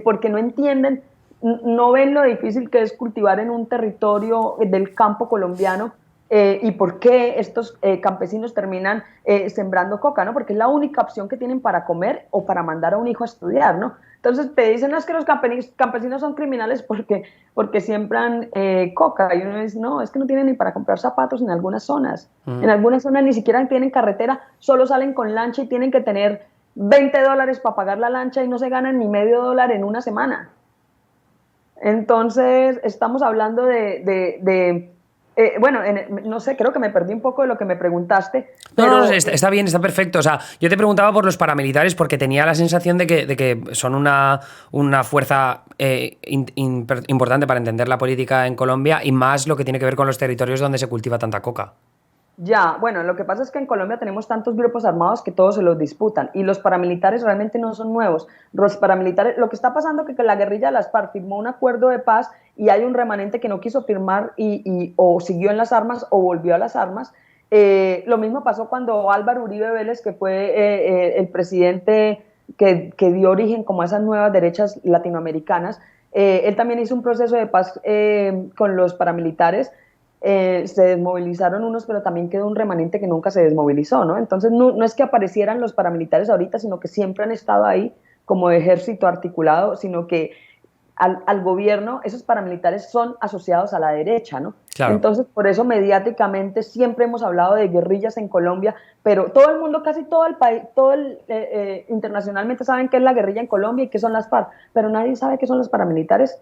porque no entienden, no ven lo difícil que es cultivar en un territorio del campo colombiano, y por qué estos campesinos terminan sembrando coca, ¿no? Porque es la única opción que tienen para comer o para mandar a un hijo a estudiar, ¿no? Entonces te dicen, no, es que los campesinos son criminales porque siembran coca, y uno dice, no, es que no tienen ni para comprar zapatos en algunas zonas. En algunas zonas ni siquiera tienen carretera, solo salen con lancha y tienen que tener $20 para pagar la lancha, y no se ganan ni medio dólar en una semana. Entonces estamos hablando bueno, no sé, creo que me perdí un poco de lo que me preguntaste. No, Pero está bien, está perfecto. O sea, yo te preguntaba por los paramilitares porque tenía la sensación de que son una fuerza importante para entender la política en Colombia, y más lo que tiene que ver con los territorios donde se cultiva tanta coca. ya, bueno, lo que pasa es que en Colombia tenemos tantos grupos armados que todos se los disputan, y los paramilitares realmente no son nuevos. Los paramilitares, lo que está pasando es que la guerrilla de las FARC firmó un acuerdo de paz, y hay un remanente que no quiso firmar o siguió en las armas o volvió a las armas. Lo mismo pasó cuando Álvaro Uribe Vélez, que fue el presidente que dio origen como a esas nuevas derechas latinoamericanas, él también hizo un proceso de paz con los paramilitares. Se desmovilizaron unos, pero también quedó un remanente que nunca se desmovilizó, ¿no? Entonces no es que aparecieran los paramilitares ahorita, sino que siempre han estado ahí como ejército articulado, sino que al gobierno esos paramilitares son asociados a la derecha, ¿no? Claro. Entonces, por eso mediáticamente siempre hemos hablado de guerrillas en Colombia, pero todo el mundo, casi todo el país, internacionalmente saben qué es la guerrilla en Colombia y qué son las FARC, pero nadie sabe qué son los paramilitares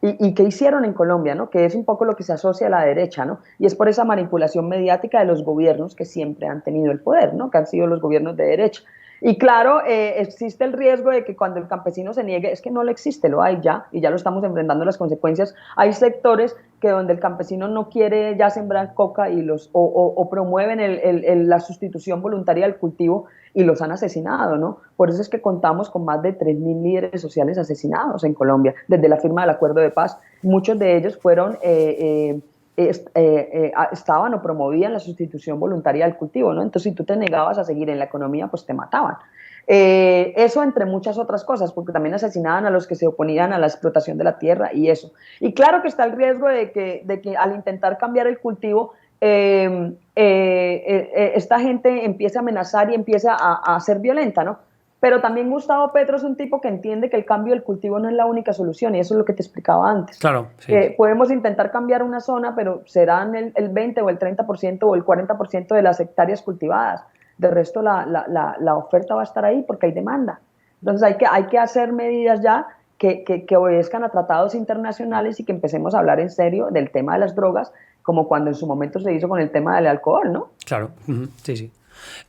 y qué hicieron en Colombia, ¿no? Que es un poco lo que se asocia a la derecha, ¿no? Y es por esa manipulación mediática de los gobiernos que siempre han tenido el poder, ¿no? Que han sido los gobiernos de derecha. Y claro, existe el riesgo de que cuando el campesino se niegue, es que no lo existe, lo hay ya, y ya lo estamos enfrentando las consecuencias. Hay sectores que donde el campesino no quiere ya sembrar coca o promueven la sustitución voluntaria del cultivo, y los han asesinado, ¿no? Por eso es que contamos con más de 3.000 líderes sociales asesinados en Colombia desde la firma del acuerdo de paz. Muchos de ellos estaban o promovían la sustitución voluntaria del cultivo, ¿no? Entonces, si tú te negabas a seguir en la economía, pues te mataban. Eso entre muchas otras cosas, porque también asesinaban a los que se oponían a la explotación de la tierra y eso. Y claro que está el riesgo de que al intentar cambiar el cultivo, esta gente empiece a amenazar y empiece a ser violenta, ¿no? Pero también Gustavo Petro es un tipo que entiende que el cambio del cultivo no es la única solución, y eso es lo que te explicaba antes. Claro, sí. Podemos intentar cambiar una zona, pero serán el 20 o el 30% o el 40% de las hectáreas cultivadas. De resto, la oferta va a estar ahí porque hay demanda. Entonces hay que hacer medidas ya que obedezcan a tratados internacionales y que empecemos a hablar en serio del tema de las drogas, como cuando en su momento se hizo con el tema del alcohol, ¿no? Claro, sí, sí.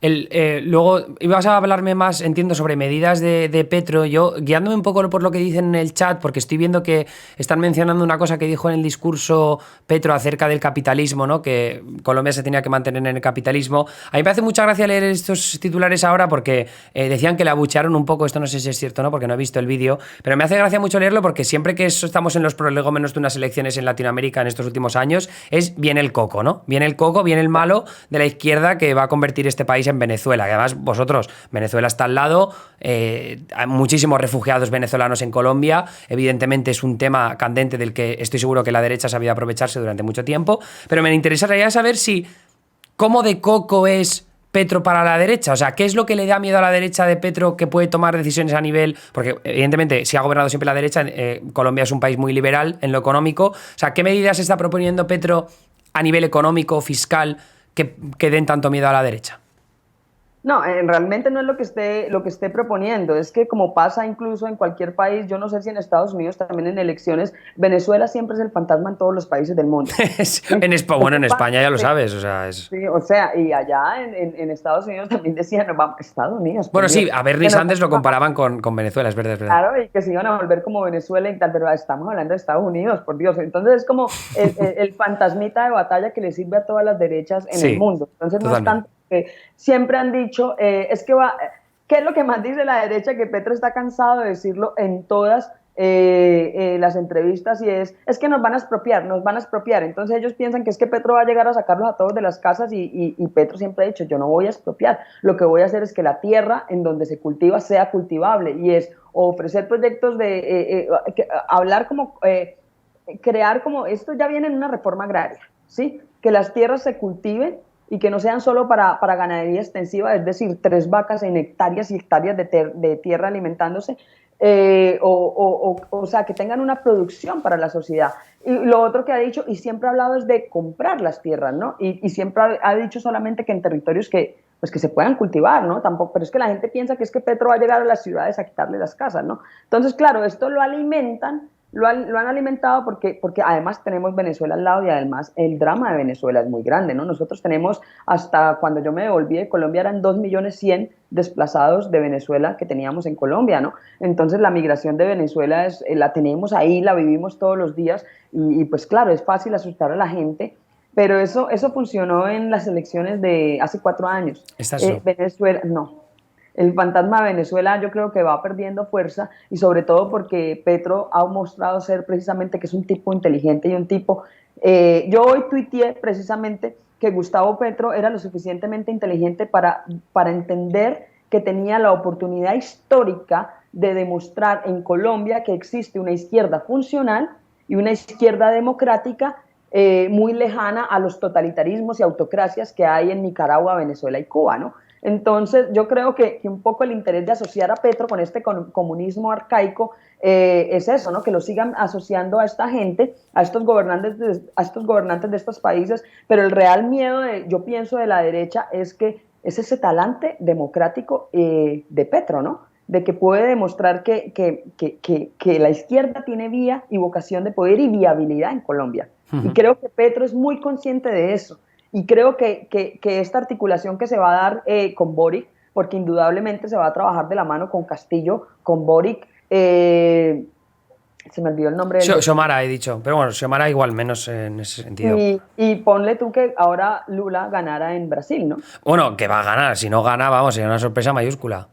Luego ibas a hablarme más, entiendo, sobre medidas de Petro. Yo, guiándome un poco por lo que dicen en el chat, porque estoy viendo que están mencionando una cosa que dijo en el discurso Petro acerca del capitalismo, ¿no? Que Colombia se tenía que mantener en el capitalismo. A mí me hace mucha gracia leer estos titulares ahora porque decían que le abuchearon un poco. Esto no sé si es cierto, ¿no? Porque no he visto el vídeo, pero me hace gracia mucho leerlo porque siempre que estamos en los prolegómenos de unas elecciones en Latinoamérica en estos últimos años, viene el coco, ¿no? Viene el coco, viene el malo de la izquierda que va a convertir este país en Venezuela. Que además vosotros, Venezuela está al lado, hay muchísimos refugiados venezolanos en Colombia, evidentemente es un tema candente del que estoy seguro que la derecha ha sabido aprovecharse durante mucho tiempo, pero me interesaría saber cómo de coco es Petro para la derecha, o sea, ¿qué es lo que le da miedo a la derecha de Petro que puede tomar decisiones a nivel, porque evidentemente si ha gobernado siempre la derecha, Colombia es un país muy liberal en lo económico, o sea, ¿qué medidas está proponiendo Petro a nivel económico, fiscal, que den tanto miedo a la derecha? No, realmente no es lo que esté proponiendo, es que como pasa incluso en cualquier país, yo no sé si en Estados Unidos también en elecciones, Venezuela siempre es el fantasma en todos los países del mundo. Bueno, en España ya lo sabes, o sea, Sí, o sea, y allá en Estados Unidos también decían, vamos, Estados Unidos, por Bueno, Dios. sí, a Bernie Sanders lo comparaban con Venezuela, es verdad, es verdad. Claro, y que se iban a volver como Venezuela y tal, pero estamos hablando de Estados Unidos, por Dios. Entonces es como el fantasmita de batalla que le sirve a todas las derechas en el Sí, mundo. Entonces no es totalmente. tanto que siempre han dicho, ¿qué es lo que más dice la derecha? Que Petro está cansado de decirlo en todas las entrevistas, y es que nos van a expropiar, nos van a expropiar. Entonces ellos piensan que es que Petro va a llegar a sacarlos a todos de las casas, y Petro siempre ha dicho, yo no voy a expropiar, lo que voy a hacer es que la tierra en donde se cultiva sea cultivable, y es ofrecer proyectos de hablar como crear como, esto ya viene en una reforma agraria, ¿sí? Que las tierras se cultiven y que no sean solo para ganadería extensiva, es decir, 3 vacas en hectáreas y hectáreas de tierra alimentándose, o sea, que tengan una producción para la sociedad. Y lo otro que ha dicho, y siempre ha hablado, es de comprar las tierras, ¿no? Y siempre ha dicho solamente que en territorios pues que se puedan cultivar, ¿no? Tampoco, pero es que la gente piensa que es que Petro va a llegar a las ciudades a quitarle las casas, ¿no? Entonces, claro, esto lo alimentan, lo han alimentado porque además tenemos Venezuela al lado, y además el drama de Venezuela es muy grande, ¿no? Nosotros tenemos, hasta cuando yo me devolví de Colombia, eran 2.100.000 desplazados de Venezuela que teníamos en Colombia, ¿no? Entonces la migración de Venezuela la tenemos ahí, la vivimos todos los días, y pues claro, es fácil asustar a la gente, pero eso funcionó en las elecciones de hace 4 años. Venezuela, no. El fantasma de Venezuela yo creo que va perdiendo fuerza, y sobre todo porque Petro ha mostrado ser precisamente que es un tipo inteligente y un tipo... yo hoy tuiteé precisamente que Gustavo Petro era lo suficientemente inteligente para entender que tenía la oportunidad histórica de demostrar en Colombia que existe una izquierda funcional y una izquierda democrática muy lejana a los totalitarismos y autocracias que hay en Nicaragua, Venezuela y Cuba, ¿no? Entonces, yo creo que un poco el interés de asociar a Petro con este comunismo arcaico es eso, ¿no? Que lo sigan asociando a esta gente, a estos gobernantes de estos países, pero el real miedo, yo pienso, de la derecha es que es ese talante democrático de Petro, ¿no? De que puede demostrar que la izquierda tiene vía y vocación de poder y viabilidad en Colombia. Y creo que Petro es muy consciente de eso. Y creo que esta articulación que se va a dar con Boric, porque indudablemente se va a trabajar de la mano con Castillo, con Boric, se me olvidó el nombre del... Xiomara he dicho, pero bueno, Xiomara igual, menos en ese sentido. Y ponle tú que ahora Lula ganara en Brasil, ¿no? Bueno, que va a ganar, si no gana, vamos, sería una sorpresa mayúscula.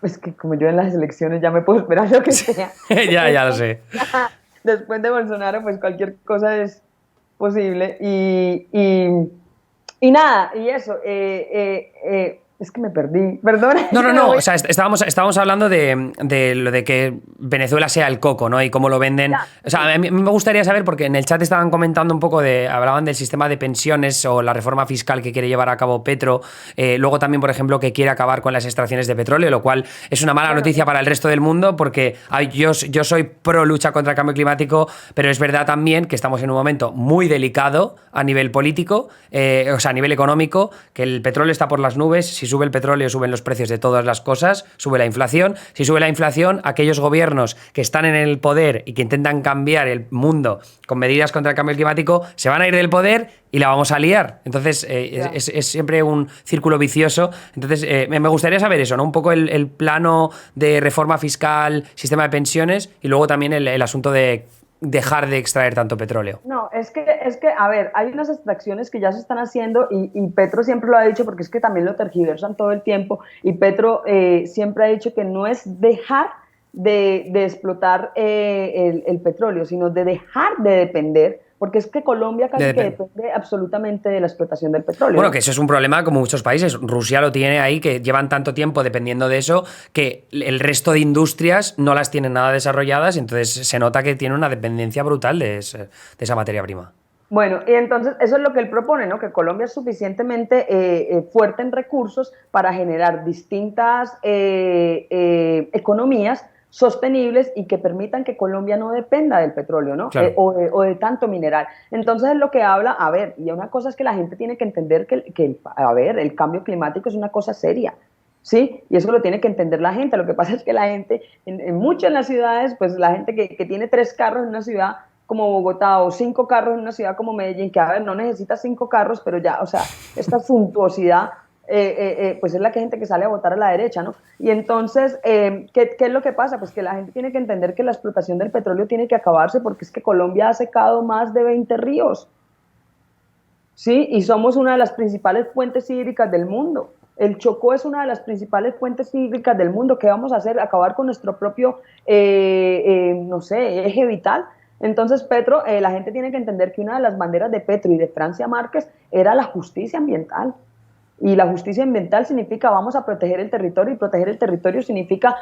Es que como yo en las elecciones ya me puedo esperar lo que sea. Ya lo sé. Después de Bolsonaro, pues cualquier cosa es posible. Y nada, y eso, Es que me perdí, perdón. No, o sea, estábamos hablando de lo de que Venezuela sea el coco, ¿no? Y cómo lo venden. Ya, O sea, a mí me gustaría saber, porque en el chat estaban comentando un poco hablaban del sistema de pensiones o la reforma fiscal que quiere llevar a cabo Petro. Luego también, por ejemplo, que quiere acabar con las extracciones de petróleo, lo cual es una mala bueno, noticia para el resto del mundo, porque yo soy pro lucha contra el cambio climático, pero es verdad también que estamos en un momento muy delicado a nivel político, o sea, a nivel económico, que el petróleo está por las nubes. Si sube el petróleo, suben los precios de todas las cosas, sube la inflación. Si sube la inflación, aquellos gobiernos que están en el poder y que intentan cambiar el mundo con medidas contra el cambio climático se van a ir del poder y la vamos a liar. Entonces, es siempre un círculo vicioso. Entonces, me gustaría saber eso, ¿no? Un poco el plano de reforma fiscal, sistema de pensiones y luego también el asunto de dejar de extraer tanto petróleo. no, a ver, hay unas extracciones que ya se están haciendo y Petro siempre lo ha dicho porque es que también lo tergiversan todo el tiempo y Petro siempre ha dicho que no es dejar de explotar el petróleo, sino de dejar de depender, porque es que Colombia casi que depende absolutamente de la explotación del petróleo. Bueno, que eso es un problema como muchos países. Rusia lo tiene ahí, que llevan tanto tiempo dependiendo de eso, que el resto de industrias no las tienen nada desarrolladas y entonces se nota que tiene una dependencia brutal de esa materia prima. Bueno, y entonces eso es lo que él propone, ¿no? Que Colombia es suficientemente fuerte en recursos para generar distintas economías sostenibles y que permitan que Colombia no dependa del petróleo, ¿no? Claro. O de tanto mineral. Entonces es lo que habla, a ver, y una cosa es que la gente tiene que entender a ver, el cambio climático es una cosa seria. ¿Sí? Y eso lo tiene que entender la gente. Lo que pasa es que la gente, mucho en las ciudades, pues la gente que tiene 3 carros en una ciudad como Bogotá o 5 carros en una ciudad como Medellín, que a ver, no necesita 5 carros, pero ya, o sea, esta suntuosidad, pues es la gente que sale a votar a la derecha, ¿no? Y entonces, ¿qué es lo que pasa? Pues que la gente tiene que entender que la explotación del petróleo tiene que acabarse porque es que Colombia ha secado más de 20 ríos, ¿sí? Y somos una de las principales fuentes hídricas del mundo. El Chocó es una de las principales fuentes hídricas del mundo. ¿Qué vamos a hacer? ¿Acabar con nuestro propio, no sé, eje vital? Entonces, Petro, la gente tiene que entender que una de las banderas de Petro y de Francia Márquez era la justicia ambiental. Y la justicia ambiental significa vamos a proteger el territorio y proteger el territorio significa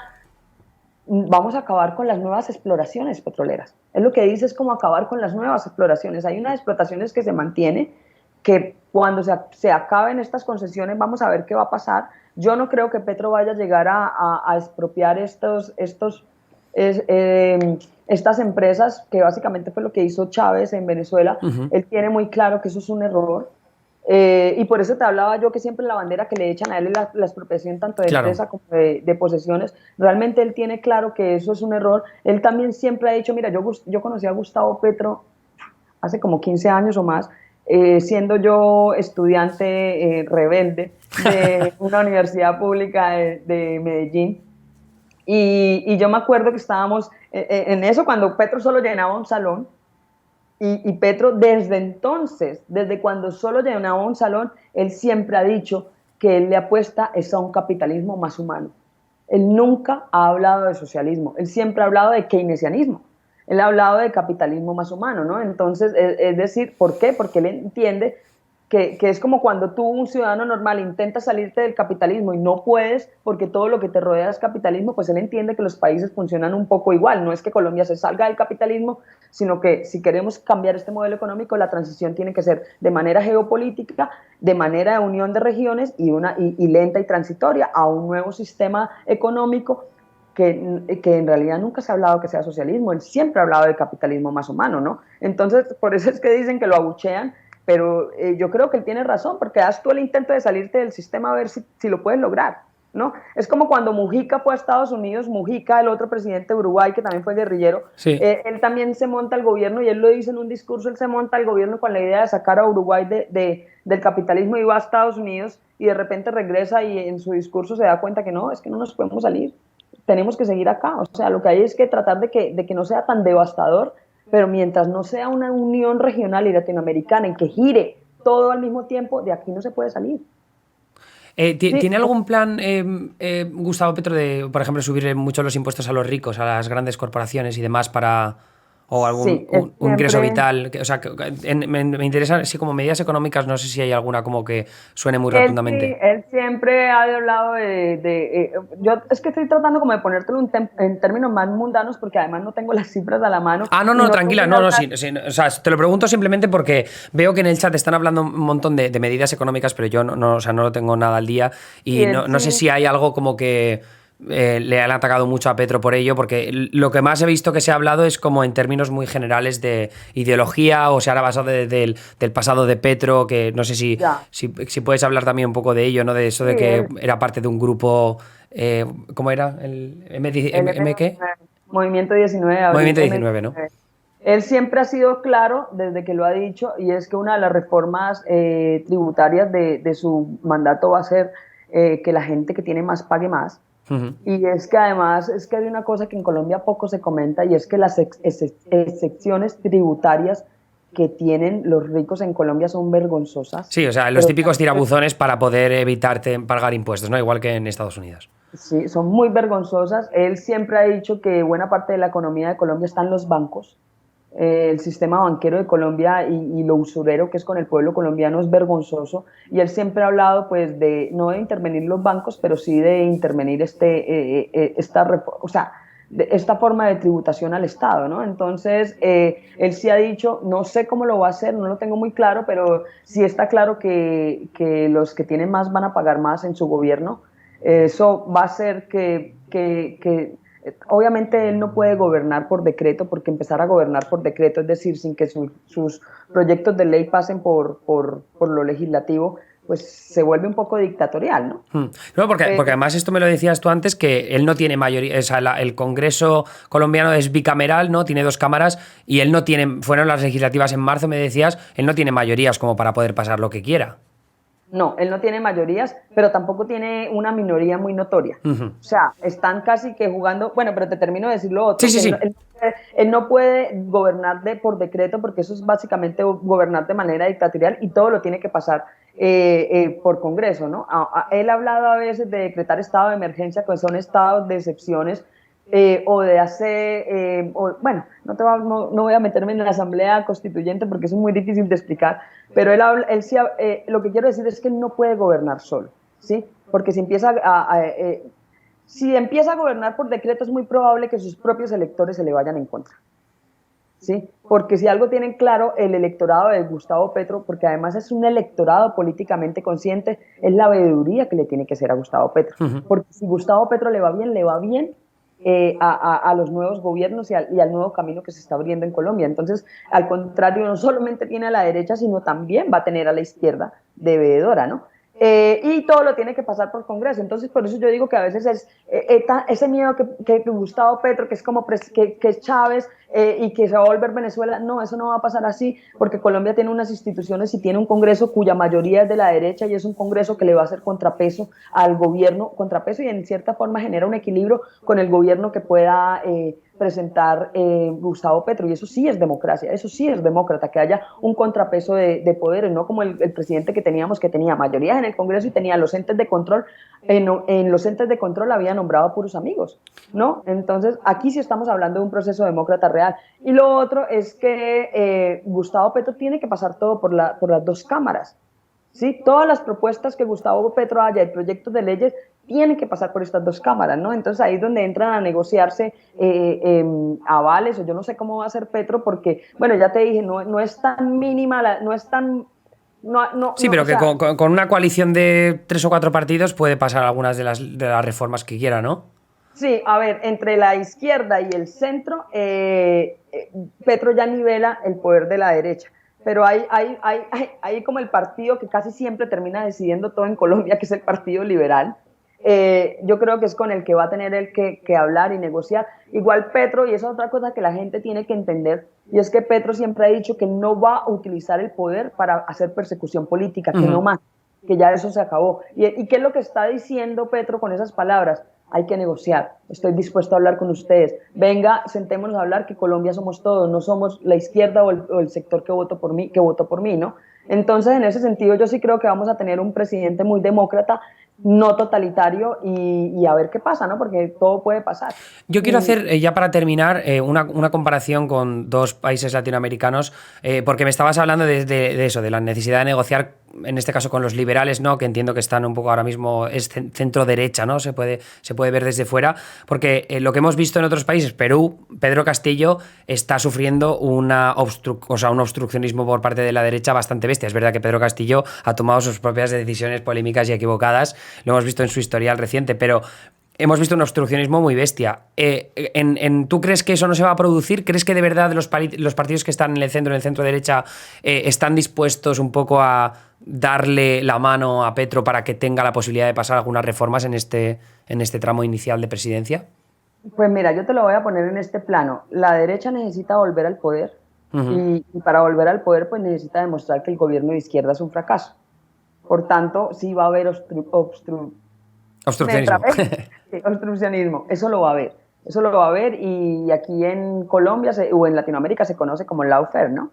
vamos a acabar con las nuevas exploraciones petroleras. Es lo que dice, es como acabar con las nuevas exploraciones. Hay unas explotaciones que se mantienen, que cuando se acaben estas concesiones vamos a ver qué va a pasar. Yo no creo que Petro vaya a llegar a expropiar estas empresas, que básicamente fue lo que hizo Chávez en Venezuela. Él tiene muy claro que eso es un error. Y por eso te hablaba yo que siempre la bandera que le echan a él es la expropiación tanto de empresa como de posesiones. Realmente él tiene claro que eso es un error. Él también siempre ha dicho, mira, yo conocí a Gustavo Petro hace como 15 años o más, siendo yo estudiante rebelde de una universidad pública de Medellín. Y yo me acuerdo que estábamos en eso cuando Petro solo llenaba un salón. Y Petro desde entonces, desde cuando solo llenaba un salón, él siempre ha dicho que él le apuesta es a un capitalismo más humano. Él nunca ha hablado de socialismo, él siempre ha hablado de keynesianismo. Él ha hablado de capitalismo más humano, ¿no? Entonces, es decir, ¿por qué? Porque él entiende que es como cuando tú, un ciudadano normal, intentas salirte del capitalismo y no puedes porque todo lo que te rodea es capitalismo, pues él entiende que los países funcionan un poco igual. No es que Colombia se salga del capitalismo, sino que si queremos cambiar este modelo económico, la transición tiene que ser de manera geopolítica, de manera de unión de regiones y lenta y transitoria a un nuevo sistema económico que en realidad nunca se ha hablado que sea socialismo, él siempre ha hablado de capitalismo más humano, ¿no? Entonces, por eso es que dicen que lo abuchean, pero yo creo que él tiene razón, porque haz tú el intento de salirte del sistema a ver si lo puedes lograr, ¿no? Es como cuando Mujica fue a Estados Unidos, Mujica, el otro presidente de Uruguay, que también fue guerrillero, sí. Él también se monta al gobierno, y él lo dice en un discurso, él se monta al gobierno con la idea de sacar a Uruguay del capitalismo, y va a Estados Unidos, y de repente regresa y en su discurso se da cuenta que no, es que no nos podemos salir, tenemos que seguir acá. O sea, lo que hay es que tratar de que no sea tan devastador, pero mientras no sea una unión regional y latinoamericana en que gire todo al mismo tiempo, de aquí no se puede salir. ¿Tiene algún plan Gustavo Petro de, por ejemplo, subir mucho los impuestos a los ricos, a las grandes corporaciones y demás para o Sí, él un ingreso siempre, vital. O sea, me interesa, sí, como medidas económicas, no sé si hay alguna como que suene muy él sí, rotundamente. él siempre ha hablado yo es que estoy tratando como de ponértelo en términos más mundanos porque además no tengo las cifras a la mano Ah, no, y no, no te tranquila, voy a no, no, hablar. sí, sí, o sea, te lo pregunto simplemente porque veo que en el chat están hablando un montón de medidas económicas, pero yo o sea, no lo tengo nada al día Y y él no sé sí, si hay algo como que le han atacado mucho a Petro por ello, porque lo que más he visto que se ha hablado es como en términos muy generales de ideología o se ha basado del pasado de Petro, que no sé ya, si puedes hablar también un poco de ello, ¿no? De eso sí, de que él, era parte de un grupo, ¿cómo era? ¿El el M qué? Movimiento 19 de Abril, Movimiento 19, ¿no? M19. Él siempre ha sido claro desde que lo ha dicho y es que una de las reformas tributarias de su mandato va a ser que la gente que tiene más pague más. Ujú. Y es que además es que hay una cosa que en Colombia poco se comenta y es que las excepciones tributarias que tienen los ricos en Colombia son vergonzosas, Sí, o sea, los pero típicos tirabuzones para poder evitarte pagar impuestos, ¿no? Igual que en Estados Unidos. sí, son muy vergonzosas. Él siempre ha dicho que buena parte de la economía de Colombia está en los bancos. El sistema banquero de Colombia y lo usurero que es con el pueblo colombiano es vergonzoso. Y él siempre ha hablado, pues, de no de intervenir los bancos, pero sí de intervenir o sea, de esta forma de tributación al Estado, ¿no? Entonces, él sí ha dicho, no sé cómo lo va a hacer, no lo tengo muy claro, pero sí está claro que los que tienen más van a pagar más en su gobierno. Eso va a hacer que obviamente él no puede gobernar por decreto, porque empezar a gobernar por decreto, es decir, sin que sus proyectos de ley pasen por lo legislativo, pues se vuelve un poco dictatorial, ¿no? No, porque Eh, además esto me lo decías tú antes, que él no tiene mayoría, o sea, el Congreso colombiano es bicameral, ¿no? Tiene dos cámaras y él no tiene, fueron las legislativas en marzo, me decías, él no tiene mayorías como para poder pasar lo que quiera. No, él no tiene mayorías, pero tampoco tiene una minoría muy notoria. Ujú. O sea, están casi que jugando, bueno, pero te termino de decir lo Sí, otro, sí, que sí. él no puede gobernar por decreto, porque eso es básicamente gobernar de manera dictatorial y todo lo tiene que pasar por Congreso, ¿no? Él ha hablado a veces de decretar estado de emergencia, que son estados de excepciones, o de hacer, bueno, no voy a meterme en la asamblea constituyente porque eso es muy difícil de explicar, pero él sí, lo que quiero decir es que él no puede gobernar solo, ¿sí? Porque si empieza a gobernar por decreto es muy probable que sus propios electores se le vayan en contra. ¿Sí? Porque si algo tienen claro el electorado de Gustavo Petro, porque además es un electorado políticamente consciente, es la veeduría que le tiene que hacer a Gustavo Petro. Ujú. Porque si Gustavo Petro le va bien a los nuevos gobiernos y al nuevo camino que se está abriendo en Colombia. Entonces, al contrario, no solamente tiene a la derecha, sino también va a tener a la izquierda de veedora, ¿no? Y todo lo tiene que pasar por Congreso. Entonces, por eso yo digo que a veces es ese miedo que Gustavo Petro, que es como que es Chávez y que se va a volver Venezuela, no, eso no va a pasar así, porque Colombia tiene unas instituciones y tiene un Congreso cuya mayoría es de la derecha y es un Congreso que le va a hacer contrapeso al gobierno, contrapeso y en cierta forma genera un equilibrio con el gobierno que pueda presentar Gustavo Petro, y eso sí es democracia, eso sí es demócrata, que haya un contrapeso de poderes, no como el presidente que teníamos, que tenía mayorías en el Congreso y tenía los entes de control, en los entes de control había nombrado a puros amigos, ¿no? Entonces, aquí sí estamos hablando de un proceso demócrata real. Y lo otro es que Gustavo Petro tiene que pasar todo por las dos cámaras. ¿Sí? Todas las propuestas que Gustavo Petro haya y proyectos de leyes tienen que pasar por estas dos cámaras, ¿no? Entonces ahí es donde entran a negociarse avales, o yo no sé cómo va a ser Petro, porque, bueno, ya te dije, no es tan mínima, no es tan, Sí, pero o que sea, con una coalición de tres o cuatro partidos puede pasar algunas de las reformas que quiera, ¿no? sí, a ver, entre la izquierda y el centro, Petro ya nivela el poder de la derecha. Pero hay como el partido que casi siempre termina decidiendo todo en Colombia, que es el Partido Liberal. Yo creo que es con el que va a tener el que hablar y negociar. Igual Petro, y esa es otra cosa que la gente tiene que entender, y es que Petro siempre ha dicho que no va a utilizar el poder para hacer persecución política, que no Ujú. más, que ya eso se acabó. ¿Y qué es lo que está diciendo Petro con esas palabras? Hay que negociar, estoy dispuesto a hablar con ustedes, venga, sentémonos a hablar, que Colombia somos todos, no somos la izquierda o el sector que votó por mí, ¿no? Entonces, en ese sentido, yo sí creo que vamos a tener un presidente muy demócrata, no totalitario, y a ver qué pasa, ¿no? Porque todo puede pasar. Yo quiero Y hacer, ya para terminar, una comparación con dos países latinoamericanos, porque me estabas hablando de eso, de la necesidad de negociar, en este caso con los liberales, ¿no? Que entiendo que están un poco ahora mismo, es centro derecha, ¿no? Se puede ver desde fuera, porque lo que hemos visto en otros países, Perú, Pedro Castillo está sufriendo un obstruccionismo por parte de la derecha bastante bestia. Es verdad que Pedro Castillo ha tomado sus propias decisiones polémicas y equivocadas, lo hemos visto en su historial reciente, pero hemos visto un obstruccionismo muy bestia. ¿Tú crees que eso no se va a producir? ¿Crees que de verdad los partidos que están en el centro derecha, están dispuestos un poco a darle la mano a Petro para que tenga la posibilidad de pasar algunas reformas en este tramo inicial de presidencia? pues mira, yo te lo voy a poner en este plano. La derecha necesita volver al poder, Ujú. y para volver al poder pues necesita demostrar que el gobierno de izquierda es un fracaso. Por tanto, sí va a haber me Obstruccionismo. trabé. Sí, obstruccionismo. Eso lo va a haber. Eso lo va a haber, y aquí en Colombia o en Latinoamérica se conoce como lawfare, ¿no?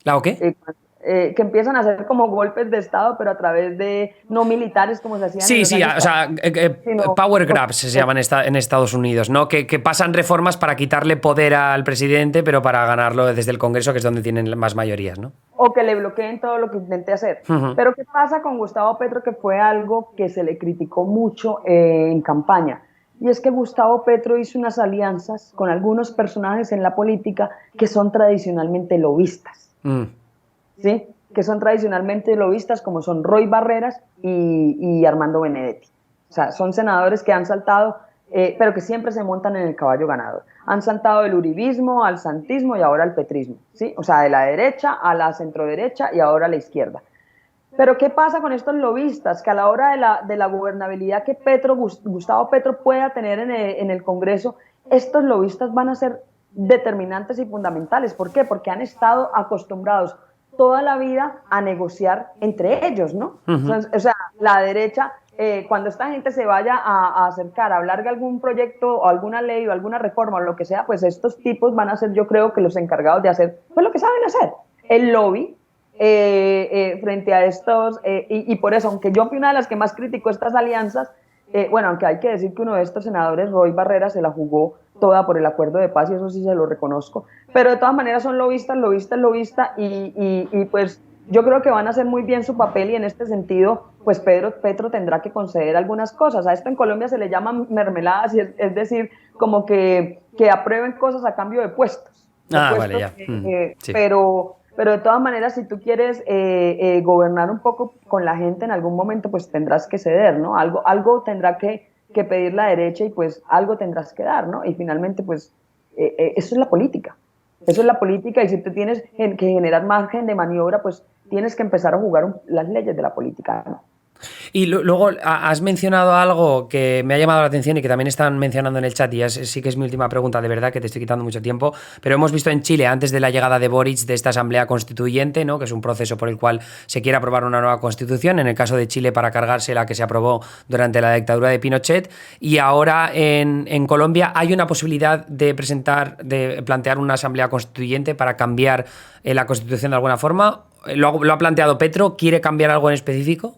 ¿La o qué? Eh, que empiezan a hacer como golpes de Estado, pero a través de no militares como se hacían en Sí, los sí, años o sea, 40, sino power grabs se llaman en Estados Unidos, ¿no? Que pasan reformas para quitarle poder al presidente, pero para ganarlo desde el Congreso, que es donde tienen más mayorías, ¿no? o que le bloqueen todo lo que intente hacer. Ujú. Pero ¿qué pasa con Gustavo Petro? Que fue algo que se le criticó mucho en campaña. Y es que Gustavo Petro hizo unas alianzas con algunos personajes en la política que son tradicionalmente lobistas, Mm. ¿sí? Que son tradicionalmente lobistas, como son Roy Barreras y Armando Benedetti. O sea, son senadores que han saltado, pero que siempre se montan en el caballo ganador. Han saltado del uribismo al santismo y ahora al petrismo, ¿sí? O sea, de la derecha a la centroderecha y ahora a la izquierda. Pero ¿qué pasa con estos lobistas? Que a la hora de la gobernabilidad que Gustavo Petro pueda tener en el Congreso, estos lobistas van a ser determinantes y fundamentales. ¿Por qué? Porque han estado acostumbrados toda la vida a negociar entre ellos, ¿no? Ujú. O sea, la derecha, cuando esta gente se vaya a acercar a hablar de algún proyecto o alguna ley o alguna reforma o lo que sea, pues estos tipos van a ser, yo creo, que los encargados de hacer pues lo que saben hacer, el lobby, frente a estos, y por eso, aunque yo fui una de las que más criticó estas alianzas, bueno, aunque hay que decir que uno de estos senadores, Roy Barrera, se la jugó toda por el acuerdo de paz, y eso sí se lo reconozco, pero de todas maneras son lobistas, y pues yo creo que van a hacer muy bien su papel, y en este sentido, pues Petro tendrá que conceder algunas cosas. A esto en Colombia se le llama mermeladas, y es decir, como que aprueben cosas a cambio de puestos. Vale, ya. Sí. Pero de todas maneras, si tú quieres gobernar un poco con la gente en algún momento, pues tendrás que ceder, ¿no? Algo tendrá que pedir la derecha, y pues algo tendrás que dar, ¿no? Y finalmente, pues eso es la política. Eso es la política, y si tú tienes que generar margen de maniobra, pues tienes que empezar a jugar las leyes de la política, ¿no? Y luego has mencionado algo que me ha llamado la atención y que también están mencionando en el chat, y sí que es mi última pregunta, de verdad, que te estoy quitando mucho tiempo, pero hemos visto en Chile, antes de la llegada de Boric, de esta asamblea constituyente, ¿no? Que es un proceso por el cual se quiere aprobar una nueva constitución, en el caso de Chile para cargarse la que se aprobó durante la dictadura de Pinochet, y ahora en Colombia hay una posibilidad de plantear una asamblea constituyente para cambiar la constitución de alguna forma. ¿Lo ha planteado Petro? ¿Quiere cambiar algo en específico?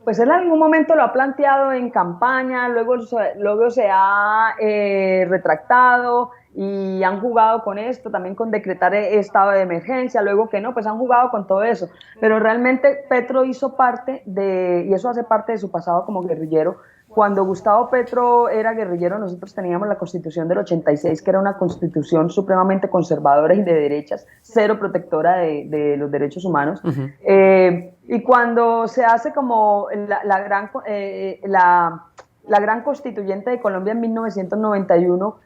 Pues él en algún momento lo ha planteado en campaña, luego se ha retractado, y han jugado con esto, también con decretar estado de emergencia, luego que no, pues han jugado con todo eso. Pero realmente Petro hizo parte y eso hace parte de su pasado como guerrillero. Cuando Gustavo Petro era guerrillero, nosotros teníamos la Constitución del 86, que era una constitución supremamente conservadora y de derechas, cero protectora de los derechos humanos. Uh-huh. Y cuando se hace como la gran constituyente de Colombia en 1991,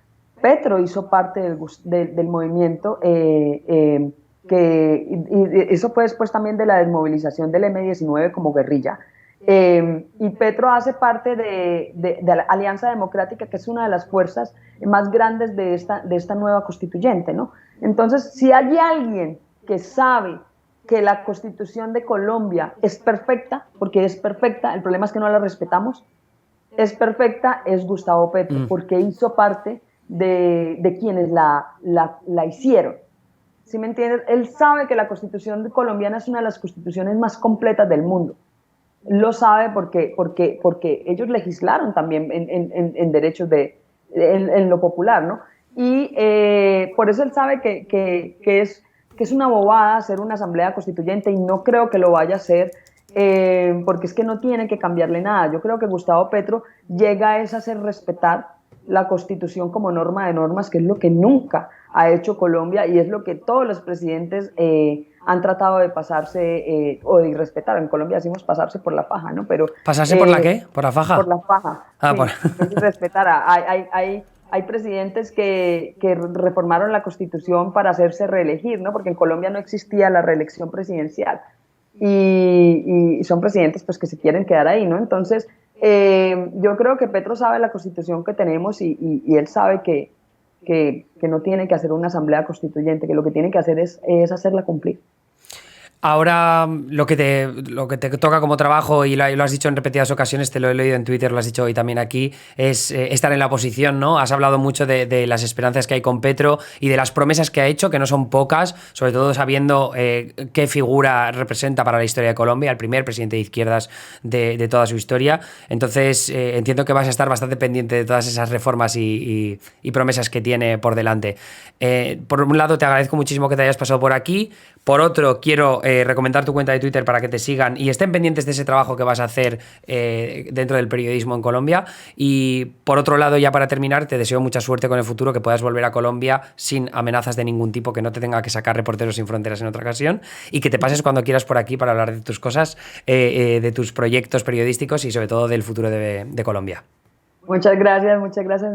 Petro hizo parte del movimiento, y eso fue después también de la desmovilización del M-19 como guerrilla. Y Petro hace parte de la Alianza Democrática, que es una de las fuerzas más grandes de esta nueva constituyente, ¿no? Entonces, si hay alguien que sabe que la Constitución de Colombia es perfecta, porque es perfecta, el problema es que no la respetamos, es perfecta, es Gustavo Petro, porque hizo parte de quienes la hicieron, ¿sí me entiendes? Él sabe que la constitución colombiana es una de las constituciones más completas del mundo. Lo sabe porque ellos legislaron también en derechos en lo popular, ¿no? Y por eso él sabe que es una bobada hacer una asamblea constituyente, y no creo que lo vaya a hacer, porque es que no tiene que cambiarle nada. Yo creo que Gustavo Petro llega a hacer respetar la Constitución como norma de normas, que es lo que nunca ha hecho Colombia, y es lo que todos los presidentes han tratado de pasarse o de irrespetar. En Colombia decimos pasarse por la faja, ¿no? Pero, ¿Pasarse por la qué? ¿Por la faja? Por la faja. Ah, sí, por... irrespetar. Hay presidentes que reformaron la Constitución para hacerse reelegir, ¿no? Porque en Colombia no existía la reelección presidencial. Y son presidentes pues, que se quieren quedar ahí, ¿no? Entonces, yo creo que Petro sabe la Constitución que tenemos, y él sabe que no tiene que hacer una asamblea constituyente, que lo que tiene que hacer es hacerla cumplir. Ahora lo que te toca como trabajo, y lo has dicho en repetidas ocasiones, te lo he leído en Twitter, lo has dicho hoy también aquí, es estar en la oposición, ¿no? Has hablado mucho de las esperanzas que hay con Petro y de las promesas que ha hecho, que no son pocas, sobre todo sabiendo qué figura representa para la historia de Colombia, el primer presidente de izquierdas de toda su historia. Entonces entiendo que vas a estar bastante pendiente de todas esas reformas y promesas que tiene por delante. Por un lado, te agradezco muchísimo que te hayas pasado por aquí. Por otro, quiero recomendar tu cuenta de Twitter para que te sigan y estén pendientes de ese trabajo que vas a hacer dentro del periodismo en Colombia. Y por otro lado, ya para terminar, te deseo mucha suerte con el futuro, que puedas volver a Colombia sin amenazas de ningún tipo, que no te tenga que sacar Reporteros Sin Fronteras en otra ocasión, y que te pases cuando quieras por aquí para hablar de tus cosas, de tus proyectos periodísticos y sobre todo del futuro de Colombia. Muchas gracias,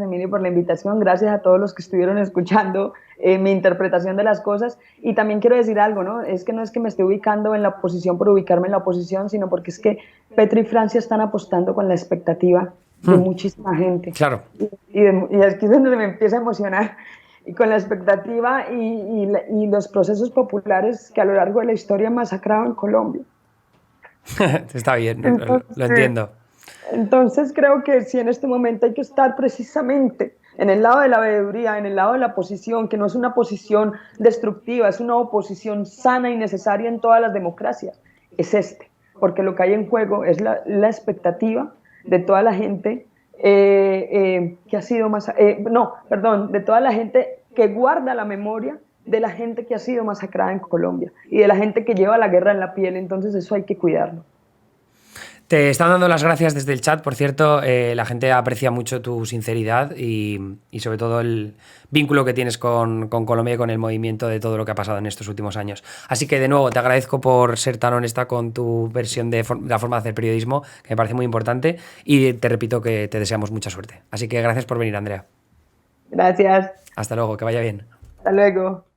Emilio, por la invitación. Gracias a todos los que estuvieron escuchando mi interpretación de las cosas. Y también quiero decir algo, ¿no? Es que no es que me esté ubicando en la oposición por ubicarme en la oposición, sino porque es que Petro y Francia están apostando con la expectativa de muchísima gente. Claro. Y aquí es donde me empieza a emocionar. Y con la expectativa y los procesos populares que a lo largo de la historia han masacrado en Colombia. Está bien, Entonces, lo entiendo. Entonces creo que sí, en este momento hay que estar precisamente en el lado de la veeduría, en el lado de la oposición, que no es una oposición destructiva, es una oposición sana y necesaria en todas las democracias. Es porque lo que hay en juego es la expectativa de toda la gente que ha sido de toda la gente que guarda la memoria de la gente que ha sido masacrada en Colombia y de la gente que lleva la guerra en la piel. Entonces eso hay que cuidarlo. Te están dando las gracias desde el chat, por cierto. La gente aprecia mucho tu sinceridad y sobre todo el vínculo que tienes con Colombia y con el movimiento de todo lo que ha pasado en estos últimos años. Así que de nuevo te agradezco por ser tan honesta con tu versión de la forma de hacer periodismo, que me parece muy importante, y te repito que te deseamos mucha suerte. Así que gracias por venir, Andrea. Gracias. Hasta luego, que vaya bien. Hasta luego.